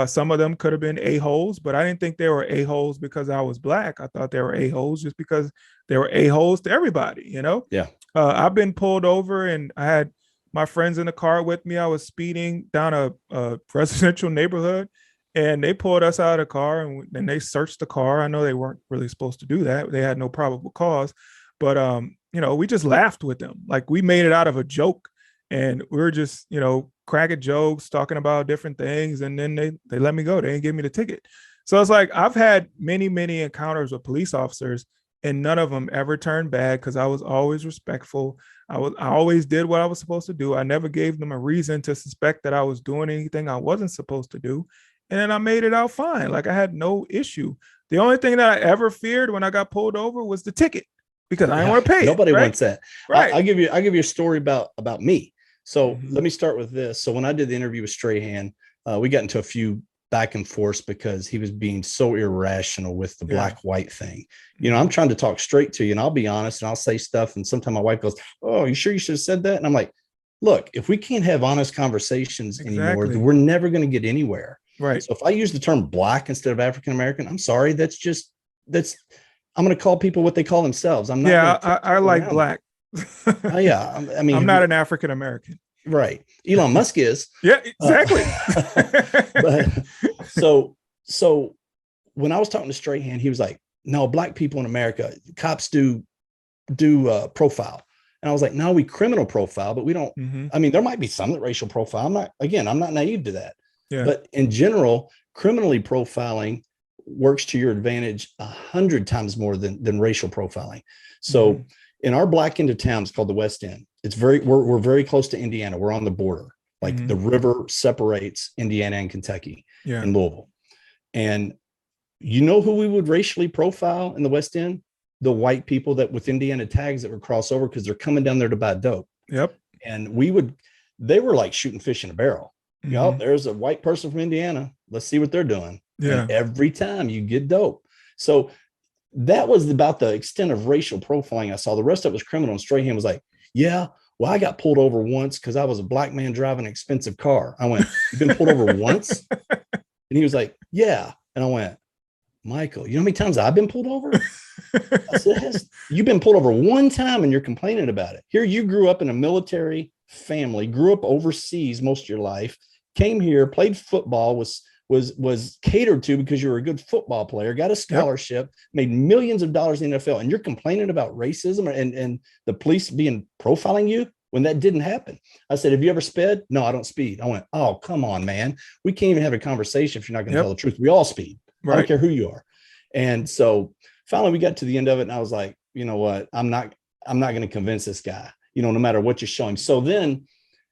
Some of them could have been a-holes, but I didn't think they were a-holes because I was black. I thought they were a-holes just because they were a-holes to everybody, you know? Yeah. I've been pulled over, and I had my friends in the car with me. I was speeding down a residential neighborhood, and they pulled us out of the car, and they searched the car. I know they weren't really supposed to do that. They had no probable cause. But, you know, we just laughed with them. Like, we made it out of a joke, and we were just, you know, cracking jokes, talking about different things. And then they let me go. They didn't give me the ticket. So it's like, I've had many, many encounters with police officers, and none of them ever turned bad, because I was always respectful. I always did what I was supposed to do. I never gave them a reason to suspect that I was doing anything I wasn't supposed to do. And then I made it out fine. Like, I had no issue. The only thing that I ever feared when I got pulled over was the ticket, because I didn't want to pay. Nobody wants that. Right. I'll give you a story about me. So let me start with this. So when I did the interview with Strahan, we got into a few back and forth because he was being so irrational with the black-white thing. You know, I'm trying to talk straight to you, and I'll be honest, and I'll say stuff. And sometimes my wife goes, "Oh, you sure you should have said that?" And I'm like, look, if we can't have honest conversations anymore, we're never going to get anywhere. Right. So if I use the term black instead of African-American, I'm sorry. I'm going to call people what they call themselves. I'm not. Yeah, I like black. Yeah. I mean, I'm not an African American. Right. Elon Musk is. Yeah, exactly. But so when I was talking to Strahan, he was like, no, black people in America, cops do profile. And I was like, no, we criminal profile, but we don't. I mean, there might be some that racial profile. I'm not naive to that. Yeah. But in general, criminally profiling, works to your advantage 100 times more than racial profiling. So in our black end of town, it's called the West End. We're very close to Indiana. We're on the border. Like the river separates Indiana and Kentucky in Louisville. And you know who we would racially profile in the West End? The white people that with Indiana tags that would cross over because they're coming down there to buy dope. Yep. And they were like shooting fish in a barrel. There's a white person from Indiana. Let's see what they're doing. Yeah. And every time you get dope. So that was about the extent of racial profiling I saw. The rest of it was criminal. And Strahan was like, yeah, well, I got pulled over once because I was a black man driving an expensive car. I went, you've been pulled over once? And he was like, yeah. And I went, Michael, you know how many times I've been pulled over? I said, you've been pulled over one time and you're complaining about it. Here you grew up in a military family, grew up overseas most of your life, came here, played football, was catered to because you were a good football player, got a scholarship, made millions of dollars in the NFL, and you're complaining about racism and the police being profiling you when that didn't happen. I said, have you ever sped? No, I don't speed. I went, oh, come on, man. We can't even have a conversation if you're not going to tell the truth. We all speed. Right. I don't care who you are. And so finally we got to the end of it and I was like, you know what? I'm not going to convince this guy, no matter what you show him. So then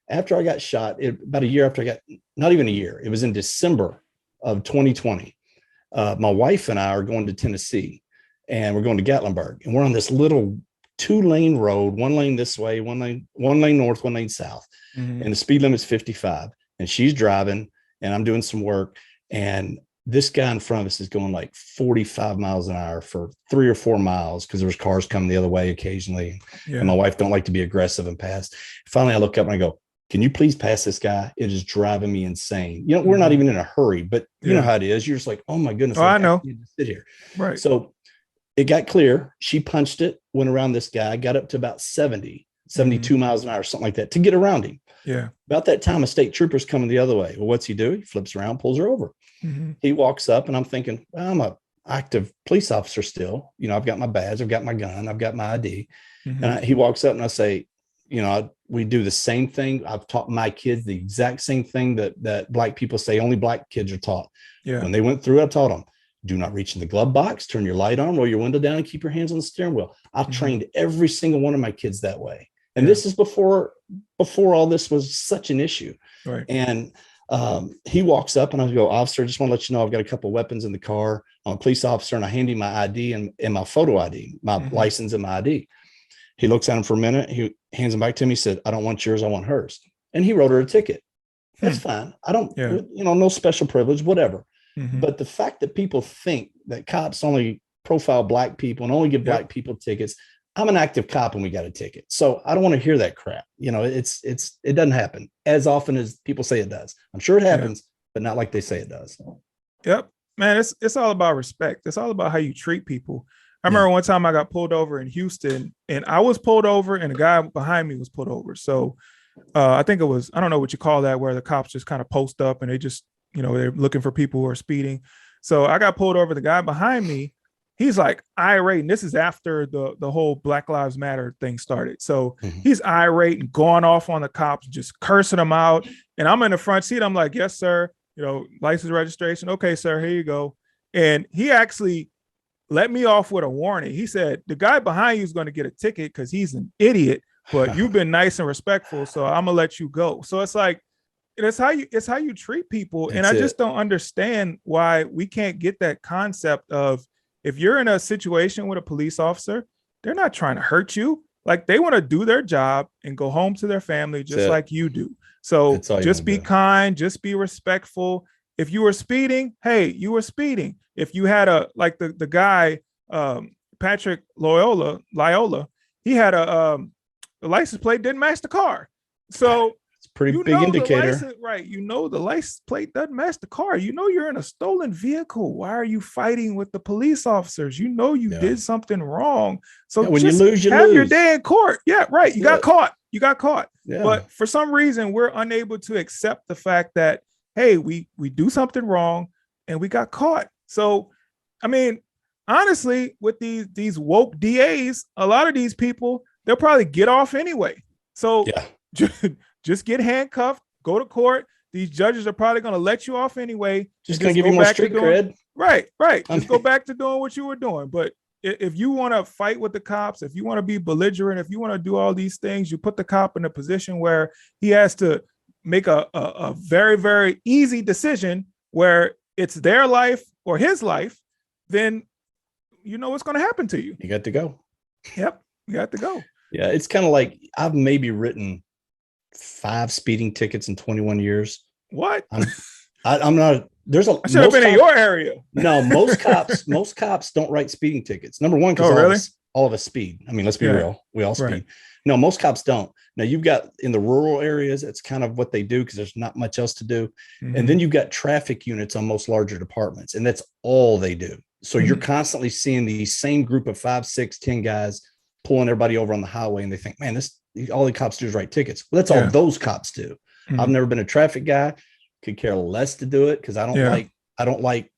after I got shot, about a year after not even a year, it was in December of 2020. My wife and I are going to Tennessee and we're going to Gatlinburg and we're on this little 2-lane road, 1 lane this way, one lane north, 1 lane south. And the speed limit is 55 and she's driving and I'm doing some work. And this guy in front of us is going like 45 miles an hour for 3 or 4 miles because there was cars coming the other way occasionally. Yeah. And my wife don't like to be aggressive and pass. Finally, I look up and I go, can you please pass this guy? It is driving me insane. We're not even in a hurry, but you know how it is. You're just like, oh my goodness. I know. I need to sit here. Right. So it got clear. She punched it, went around this guy, got up to about 72 miles an hour, something like that to get around him. Yeah. About that time, a state trooper's coming the other way. Well, what's he do? He flips around, pulls her over. He walks up and I'm thinking, well, I'm a active police officer still. I've got my badge, I've got my gun, I've got my ID. And he walks up and I say, we do the same thing. I've taught my kids the exact same thing that black people say only black kids are taught. Yeah. When they went through, I taught them, do not reach in the glove box, turn your light on, roll your window down and keep your hands on the steering wheel. I've trained every single one of my kids that way. And this is before all this was such an issue. Right. And he walks up and I go, officer, I just want to let you know I've got a couple of weapons in the car. I'm a police officer and I hand him my ID and my photo ID, my license and my ID. He looks at him for a minute. He hands them back to me. He said, I don't want yours. I want hers. And he wrote her a ticket. That's fine. I don't, no special privilege, whatever. But the fact that people think that cops only profile black people and only give black people tickets, I'm an active cop and we got a ticket. So I don't want to hear that crap. It doesn't happen as often as people say it does. I'm sure it happens, but not like they say it does. Yep, man. It's all about respect. It's all about how you treat people. I remember one time I got pulled over in Houston and I was pulled over and the guy behind me was pulled over. So I think it was, I don't know what you call that, where the cops just kind of post up and they just, they're looking for people who are speeding. So I got pulled over. The guy behind me, he's like irate. And this is after the whole Black Lives Matter thing started. So he's irate and going off on the cops, just cursing them out. And I'm in the front seat. I'm like, yes, sir. License, registration. Okay, sir, here you go. And he actually let me off with a warning. He said, the guy behind you is going to get a ticket because he's an idiot, but you've been nice and respectful. So I'm gonna let you go. So it's like, it's how you treat people. And I just don't understand why we can't get that concept of, if you're in a situation with a police officer, they're not trying to hurt you. Like, they want to do their job and go home to their family just like you do. So just be kind, just be respectful. If you were speeding, hey, you were speeding. If you had the guy, Patrick Loyola, he had a license plate didn't match the car. So it's a pretty big indicator. Right. The license plate doesn't match the car. You're in a stolen vehicle. Why are you fighting with the police officers? You did something wrong. So when you lose, have your day in court. Yeah, right. You got caught. Yeah. But for some reason, we're unable to accept the fact that, hey, we do something wrong and we got caught. So, I mean, honestly, with these woke DAs, a lot of these people, they'll probably get off anyway. So just get handcuffed, go to court. These judges are probably going to let you off anyway. Just going to give you more street cred. Right. Just go back to doing what you were doing. But if you want to fight with the cops, if you want to be belligerent, if you want to do all these things, you put the cop in a position where he has to make a very, very easy decision where it's their life or his life, then you know what's going to happen to you. You got to go. Yep. You got to go. Yeah. It's kind of like I've maybe written 5 speeding tickets in 21 years. What? I'm not. There's a. I should have been in your area. No, most cops don't write speeding tickets. Number one, because all of us speed. I mean, let's be real. We all speed. Right. No, most cops don't. Now you've got in the rural areas, it's kind of what they do because there's not much else to do. Mm-hmm. And then you've got traffic units on most larger departments, and that's all they do. So you're constantly seeing the same group of 5, 6, 10 guys pulling everybody over on the highway, and they think, man, all the cops do is write tickets. Well, that's all those cops do. Mm-hmm. I've never been a traffic guy. Could care less to do it because I don't like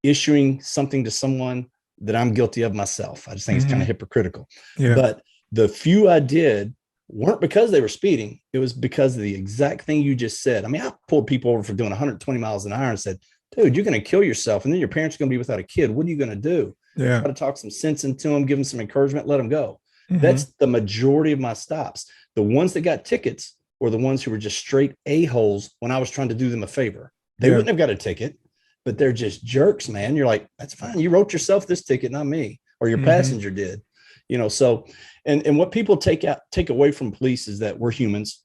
issuing something to someone that I'm guilty of myself. I just think it's kind of hypocritical. Yeah. But the few I did weren't because they were speeding. It was because of the exact thing you just said. I mean, I pulled people over for doing 120 miles an hour and said, dude, you're going to kill yourself. And then your parents are going to be without a kid. What are you going to do? Yeah. Try to talk some sense into them, give them some encouragement, let them go. Mm-hmm. That's the majority of my stops. The ones that got tickets were the ones who were just straight a-holes when I was trying to do them a favor. They wouldn't have got a ticket, but they're just jerks, man. You're like, that's fine. You wrote yourself this ticket, not me, or your passenger did, so, and what people take away from police is that we're humans.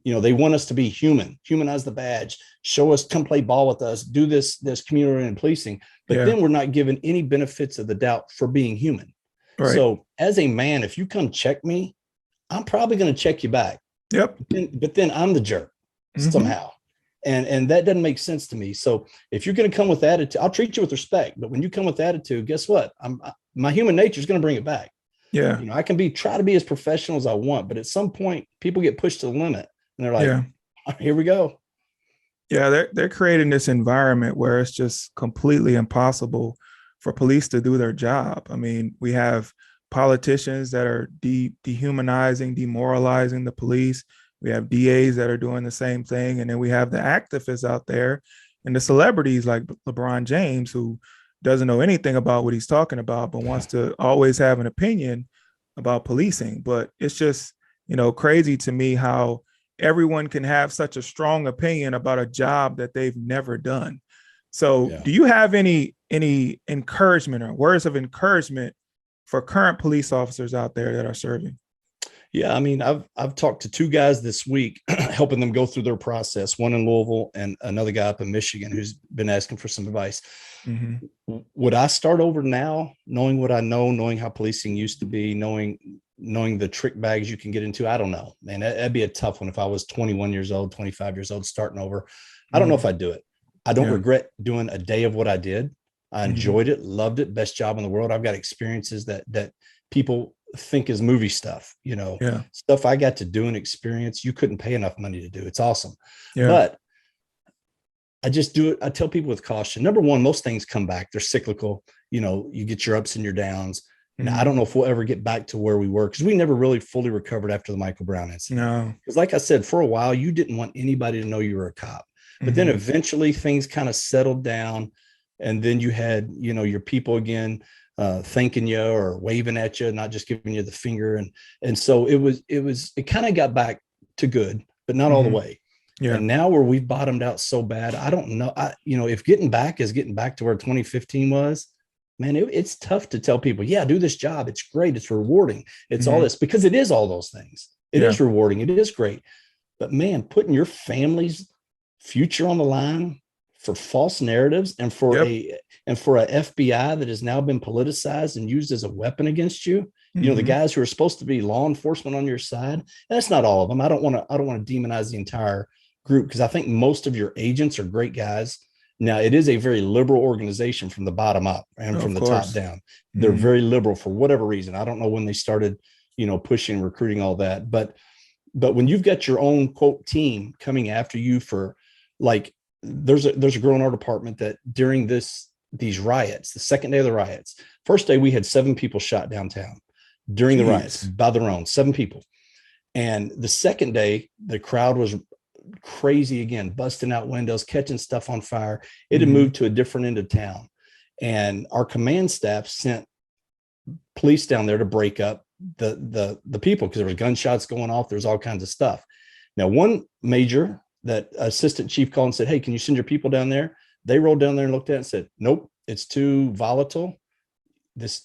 They want us to be human, humanize the badge, show us, come play ball with us, do this community and policing, but then we're not given any benefits of the doubt for being human. Right. So as a man, if you come check me, I'm probably going to check you back. Yep. But then I'm the jerk somehow. And that doesn't make sense to me. So if you're going to come with attitude, I'll treat you with respect. But when you come with attitude, guess what? My human nature is going to bring it back. Yeah. I can try to be as professional as I want, but at some point people get pushed to the limit and they're like, here we go. Yeah. They're creating this environment where it's just completely impossible for police to do their job. I mean, we have politicians that are dehumanizing, demoralizing the police. We have DAs that are doing the same thing. And then we have the activists out there and the celebrities like LeBron James, who doesn't know anything about what he's talking about, but wants to always have an opinion about policing. But it's just, crazy to me how everyone can have such a strong opinion about a job that they've never done. So do you have any encouragement or words of encouragement for current police officers out there that are serving? Yeah, I mean, I've talked to 2 guys this week, helping them go through their process, one in Louisville and another guy up in Michigan who's been asking for some advice. Mm-hmm. Would I start over now, knowing what I know, knowing how policing used to be, knowing the trick bags you can get into? I don't know, man. That'd be a tough one if I was 21 years old, 25 years old, starting over. I don't know if I'd do it. I don't regret doing a day of what I did. I enjoyed it, loved it, best job in the world. I've got experiences that people think is movie stuff, stuff I got to do and experience. You couldn't pay enough money to do. It's awesome. Yeah. But I just do it. I tell people with caution. Number one, most things come back. They're cyclical. You get your ups and your downs. And I don't know if we'll ever get back to where we were because we never really fully recovered after the Michael Brown incident. No, because like I said, for a while, you didn't want anybody to know you were a cop. But then eventually things kind of settled down. And then you had, your people again, thanking you or waving at you, not just giving you the finger. And so it kind of got back to good, but not all the way. Yeah. And now where we've bottomed out so bad, I don't know. If getting back is getting back to where 2015 was, man, it's tough to tell people, do this job. It's great. It's rewarding. It's all this, because it is all those things. It is rewarding. It is great. But man, putting your family's future on the line for false narratives and for a FBI that has now been politicized and used as a weapon against you, the guys who are supposed to be law enforcement on your side, and that's not all of them. I don't want to demonize the entire group because I think most of your agents are great guys. Now, it is a very liberal organization from the bottom up and from the top down. They're very liberal for whatever reason. I don't know when they started, pushing, recruiting, all that. But when you've got your own quote team coming after you for like, there's a girl in our department that during these riots, the second day of the riots, first day we had 7 people shot downtown during the riots by their own, 7 people. And the second day, the crowd was crazy again, busting out windows, catching stuff on fire. It had moved to a different end of town. And our command staff sent police down there to break up the people because there was gunshots going off. There's all kinds of stuff. Now, one major, that assistant chief called and said, hey, can you send your people down there? They rolled down there and looked at it and said, nope, it's too volatile. This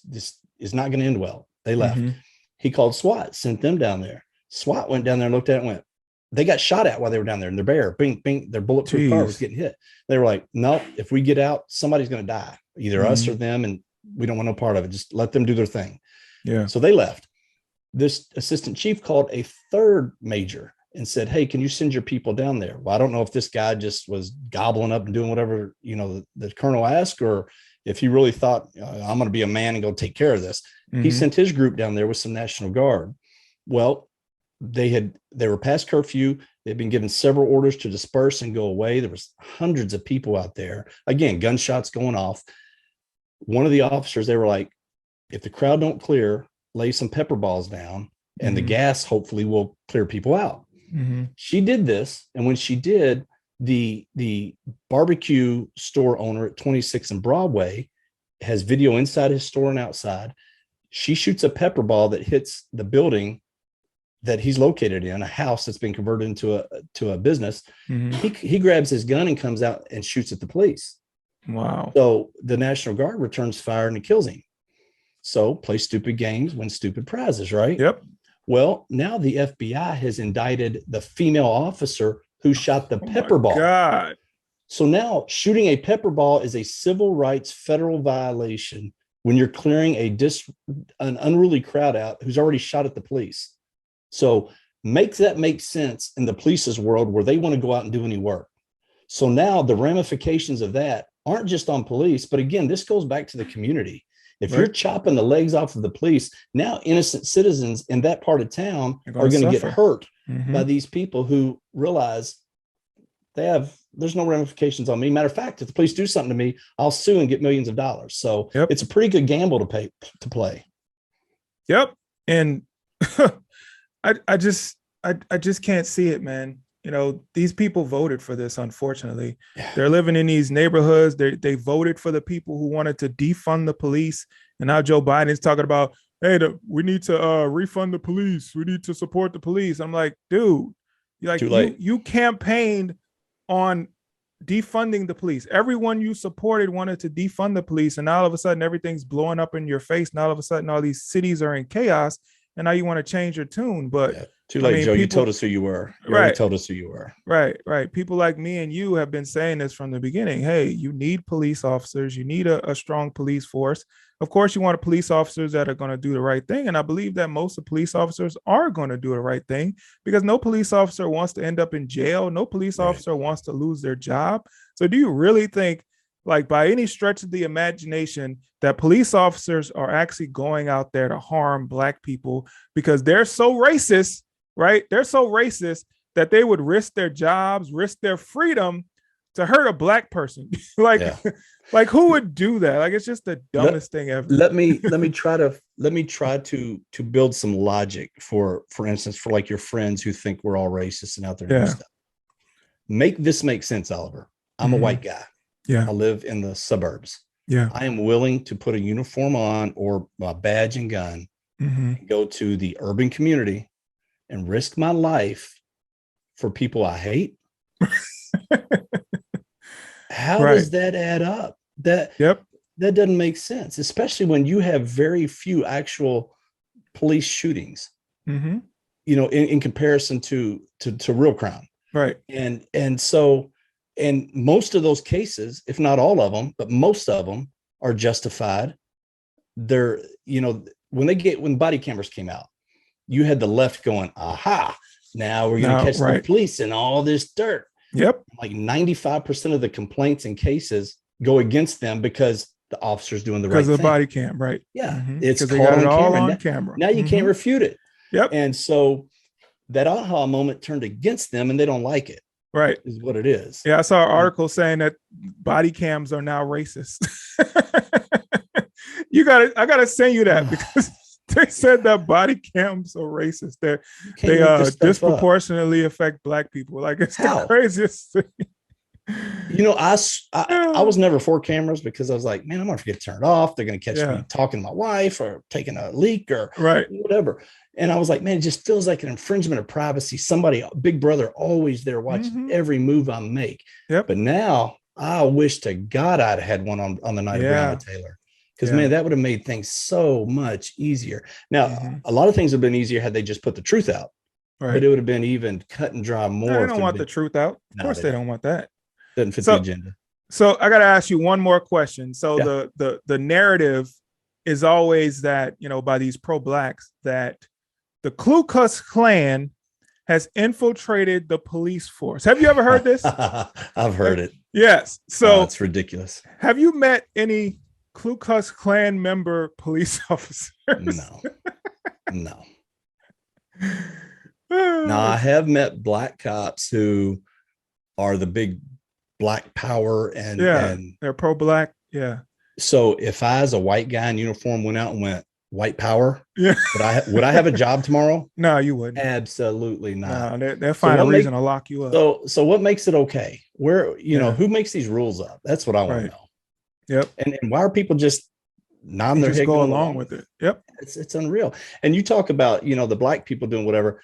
is not going to end well. They left. Mm-hmm. He called SWAT, sent them down there. SWAT went down there and looked at it and went, they got shot at while they were down there in their bear. Bing, bing, their bulletproof car was getting hit. They were like, no, if we get out, somebody's going to die, either us or them. And we don't want no part of it. Just let them do their thing. Yeah. So they left. This assistant chief called a third major and said, hey, can you send your people down there? Well, I don't know if this guy just was gobbling up and doing whatever, the colonel asked, or if he really thought, I'm going to be a man and go take care of this. Mm-hmm. He sent his group down there with some National Guard. Well, they were past curfew. They'd been given several orders to disperse and go away. There was hundreds of people out there. Again, gunshots going off. One of the officers, they were like, if the crowd don't clear, lay some pepper balls down and the gas hopefully will clear people out. Mm-hmm. She did this. And when she did, the barbecue store owner at 26 and Broadway has video inside his store and outside. She shoots a pepper ball that hits the building that he's located in, a house that's been converted into a business. Mm-hmm. He grabs his gun and comes out and shoots at the police. Wow. So the National Guard returns fire and it kills him. So play stupid games, win stupid prizes, right? Yep. Well, now the FBI has indicted the female officer who shot the pepper ball. God. So now shooting a pepper ball is a civil rights federal violation when you're clearing an unruly crowd out who's already shot at the police. So make sense in the police's world where they want to go out and do any work. So now the ramifications of that aren't just on police, but again, this goes back to the community. If you're chopping the legs off of the police, now innocent citizens in that part of town are going to get hurt by these people who realize there's no ramifications on me. Matter of fact, if the police do something to me, I'll sue and get millions of dollars. So it's a pretty good gamble to play. Yep. And I just can't see it, man. These people voted for this, unfortunately. Yeah. They're living in these neighborhoods. They voted for the people who wanted to defund the police. And now Joe Biden's talking about, hey, we need to refund the police. We need to support the police. I'm like, dude, you campaigned on defunding the police. Everyone you supported wanted to defund the police. And now all of a sudden, everything's blowing up in your face. Now all of a sudden, all these cities are in chaos. And now you want to change your tune. But too late, Joe. You told us who you were. You already told us who you were. Right. People like me and you have been saying this from the beginning. Hey, you need police officers. You need a strong police force. Of course, you want police officers that are going to do the right thing. And I believe that most of police officers are going to do the right thing because no police officer wants to end up in jail. No police officer wants to lose their job. So do you really think, like, by any stretch of the imagination, that police officers are actually going out there to harm Black people because they're so racist, right? They're so racist that they would risk their jobs, risk their freedom to hurt a Black person. Like who would do that? Like, it's just the dumbest thing ever. Let me try to build some logic for instance, for like your friends who think we're all racist and out there doing stuff. Make this make sense, Oliver. I'm a white guy. Yeah. I live in the suburbs. Yeah. I am willing to put a uniform on or my badge and gun and go to the urban community and risk my life for people I hate. How does that add up? That doesn't make sense, especially when you have very few actual police shootings, in comparison to real crime. Right. And most of those cases, if not all of them, but most of them are justified. They're, when body cameras came out, you had the left going, aha, now we're going to catch the police and all this dirt. Yep. Like 95% of the complaints and cases go against them because the officer's doing the right thing. Because of the body cam, right? Yeah. It's caught on camera. Now you can't refute it. Yep. And so that aha moment turned against them and they don't like it. Right. Is what it is. Yeah. I saw an article saying that body cams are now racist. I gotta send you that because they said that body cams are racist. They disproportionately affect Black people. Like, it's the craziest thing. You know, I was never for cameras because I was like, man, I'm gonna forget to turn it off. They're gonna catch me talking to my wife or taking a leak or right. whatever. And I was like, man, it just feels like an infringement of privacy. Somebody, big brother, always there watching every move I make. Yep. But now I wish to God I'd had one on the night of Breonna Taylor. Because man, that would have made things so much easier. Now, a lot of things have been easier had they just put the truth out. Right. But it would have been even cut and dry more. No, they don't want the truth out. Of course they don't want that. Doesn't fit the agenda. So I got to ask you one more question. So the narrative is always that, you know, by these pro-blacks that the Ku Klux Klan has infiltrated the police force. Have you ever heard this? I've heard it. Yes. So it's ridiculous. Have you met any Ku Klux Klan member police officers? No. Now, I have met black cops who are the big black power and they're pro-black. Yeah. So if I, as a white guy in uniform, went out and went white power, would I have a job tomorrow? No, you wouldn't. Absolutely not. No, they'll find a reason to lock you up. So what makes it okay? Where, you know, who makes these rules up? That's what I want to know. Yep. And why are people just nodding their head going along with it? Yep. It's unreal. And you talk about, you know, the black people doing whatever.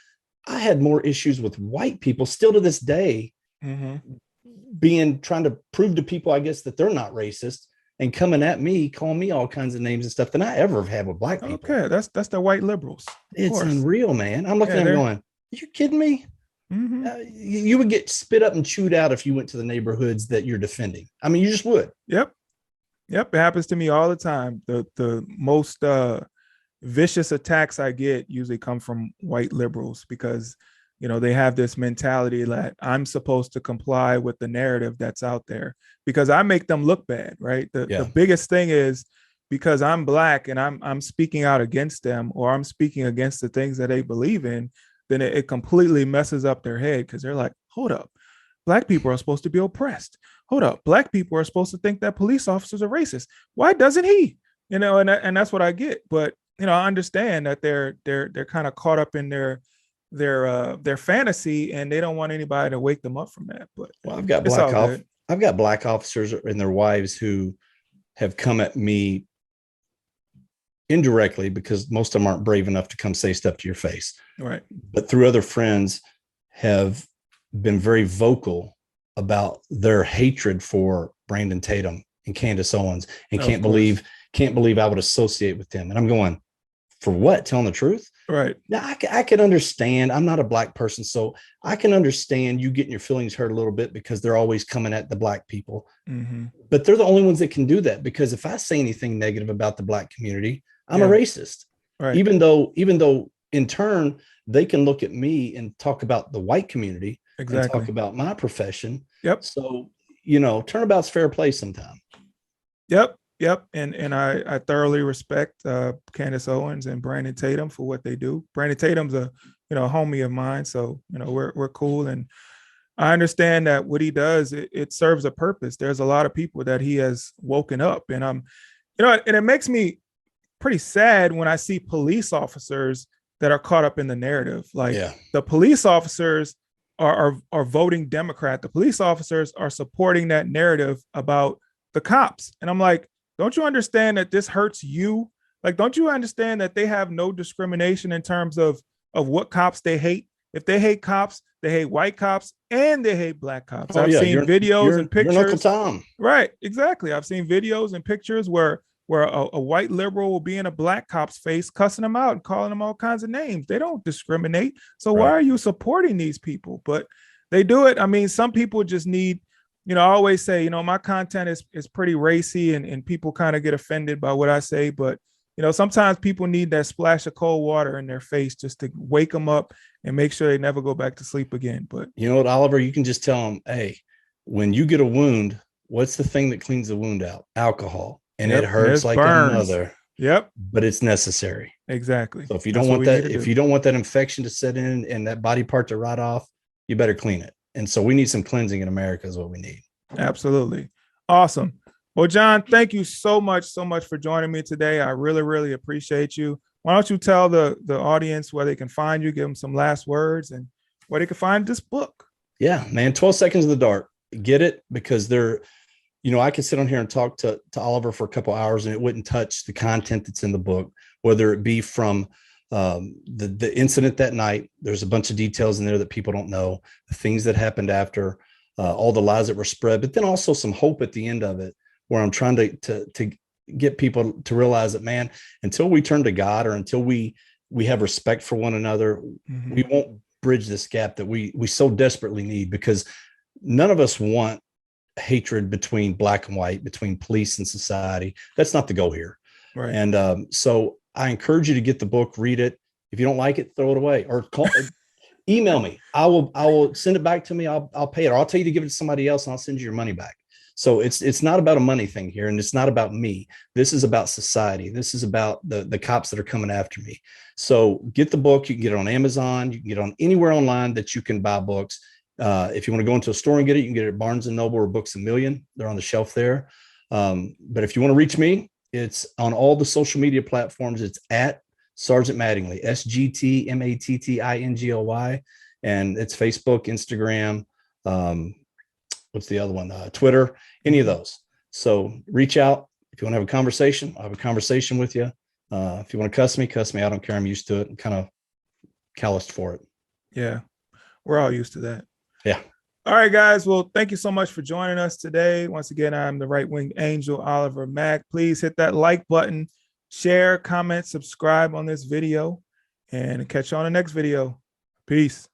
I had more issues with white people still to this day, trying to prove to people, I guess, that they're not racist and coming at me, calling me all kinds of names and stuff than I ever have had with black people. Okay, that's the white liberals. It's unreal, man. I'm looking at them going, are you kidding me? You would get spit up and chewed out if you went to the neighborhoods that you're defending. I mean, you just would. Yep. It happens to me all the time. The most vicious attacks I get usually come from white liberals because, you know, they have this mentality that I'm supposed to comply with the narrative that's out there because I make them look bad, right? The biggest thing is because I'm black and I'm speaking out against them or I'm speaking against the things that they believe in, then it completely messes up their head because they're like, hold up, black people are supposed to be oppressed. Hold up, black people are supposed to think that police officers are racist. Why doesn't he? You know, and that's what I get. But you know, I understand that they're kind of caught up in their fantasy, and they don't want anybody to wake them up from that. But I've got black officers and their wives who have come at me indirectly because most of them aren't brave enough to come say stuff to your face, right? But through other friends, have been very vocal about their hatred for Brandon Tatum and Candace Owens, and can't believe I would associate with them. And I'm going, for what? Telling the truth? Right. Now I can understand. I'm not a black person, so I can understand you getting your feelings hurt a little bit because they're always coming at the black people. But they're the only ones that can do that, because if I say anything negative about the black community, I'm a racist. Right. Even though in turn they can look at me and talk about the white community and talk about my profession. Yep. So, you know, turnabout's fair play sometime. Yep. And I thoroughly respect Candace Owens and Brandon Tatum for what they do. Brandon Tatum's a homie of mine, so you know we're cool, and I understand that what he does it serves a purpose. There's a lot of people that he has woken up, and and it makes me pretty sad when I see police officers that are caught up in the narrative. Like the police officers are voting Democrat. The police officers are supporting that narrative about the cops, and I'm like, don't you understand that this hurts you? Like, don't you understand that they have no discrimination in terms of what cops they hate? If they hate cops, they hate white cops and they hate black cops. I've seen videos and pictures. You're Uncle Tom. Right, exactly. I've seen videos and pictures where a white liberal will be in a black cop's face, cussing them out and calling them all kinds of names. They don't discriminate. So why are you supporting these people? But they do it. I mean, some people just need, I always say, my content is pretty racy and people kind of get offended by what I say. But, sometimes people need that splash of cold water in their face just to wake them up and make sure they never go back to sleep again. But you know what, Oliver, you can just tell them, hey, when you get a wound, what's the thing that cleans the wound out? Alcohol. And it hurts like a mother. Yep. But it's necessary. Exactly. So if you don't want that infection to set in and that body part to rot off, you better clean it. And so we need some cleansing in America is what we need. Absolutely. Awesome. Well, John, thank you so much for joining me today. I really, really appreciate you. Why don't you tell the audience where they can find you, give them some last words and where they can find this book. Yeah, man. 12 Seconds in the Dark. get it, because they're, you know, I could sit on here and talk to Oliver for a couple hours and it wouldn't touch the content that's in the book, whether it be from the incident that night. There's a bunch of details in there that people don't know, the things that happened after, all the lies that were spread, but then also some hope at the end of it, where I'm trying to get people to realize that, man, until we turn to God, or until we have respect for one another, we won't bridge this gap that we so desperately need, because none of us want hatred between black and white, between police and society. That's not the goal here. Right. And so I encourage you to get the book, read it. If you don't like it, throw it away, or call, email me. I will send it back to me. I'll pay it, or I'll tell you to give it to somebody else and I'll send you your money back. So it's not about a money thing here, and it's not about me. This is about society. This is about the cops that are coming after me. So get the book. You can get it on Amazon. You can get it on anywhere online that you can buy books. If you want to go into a store and get it, you can get it at Barnes & Noble or Books A Million. They're on the shelf there. But if you want to reach me, it's on all the social media platforms. It's at Sergeant Mattingly, SGT MATTINGLY. And it's Facebook, Instagram, what's the other one? Twitter, any of those. So reach out. If you want to have a conversation, I'll have a conversation with you. If you want to cuss me. I don't care. I'm used to it. I'm kind of calloused for it. Yeah. We're all used to that. Yeah. All right, guys. Well, thank you so much for joining us today. Once again, I'm the Right Wing Angel, Oliver Mack. Please hit that like button, share, comment, subscribe on this video, and catch you on the next video. Peace.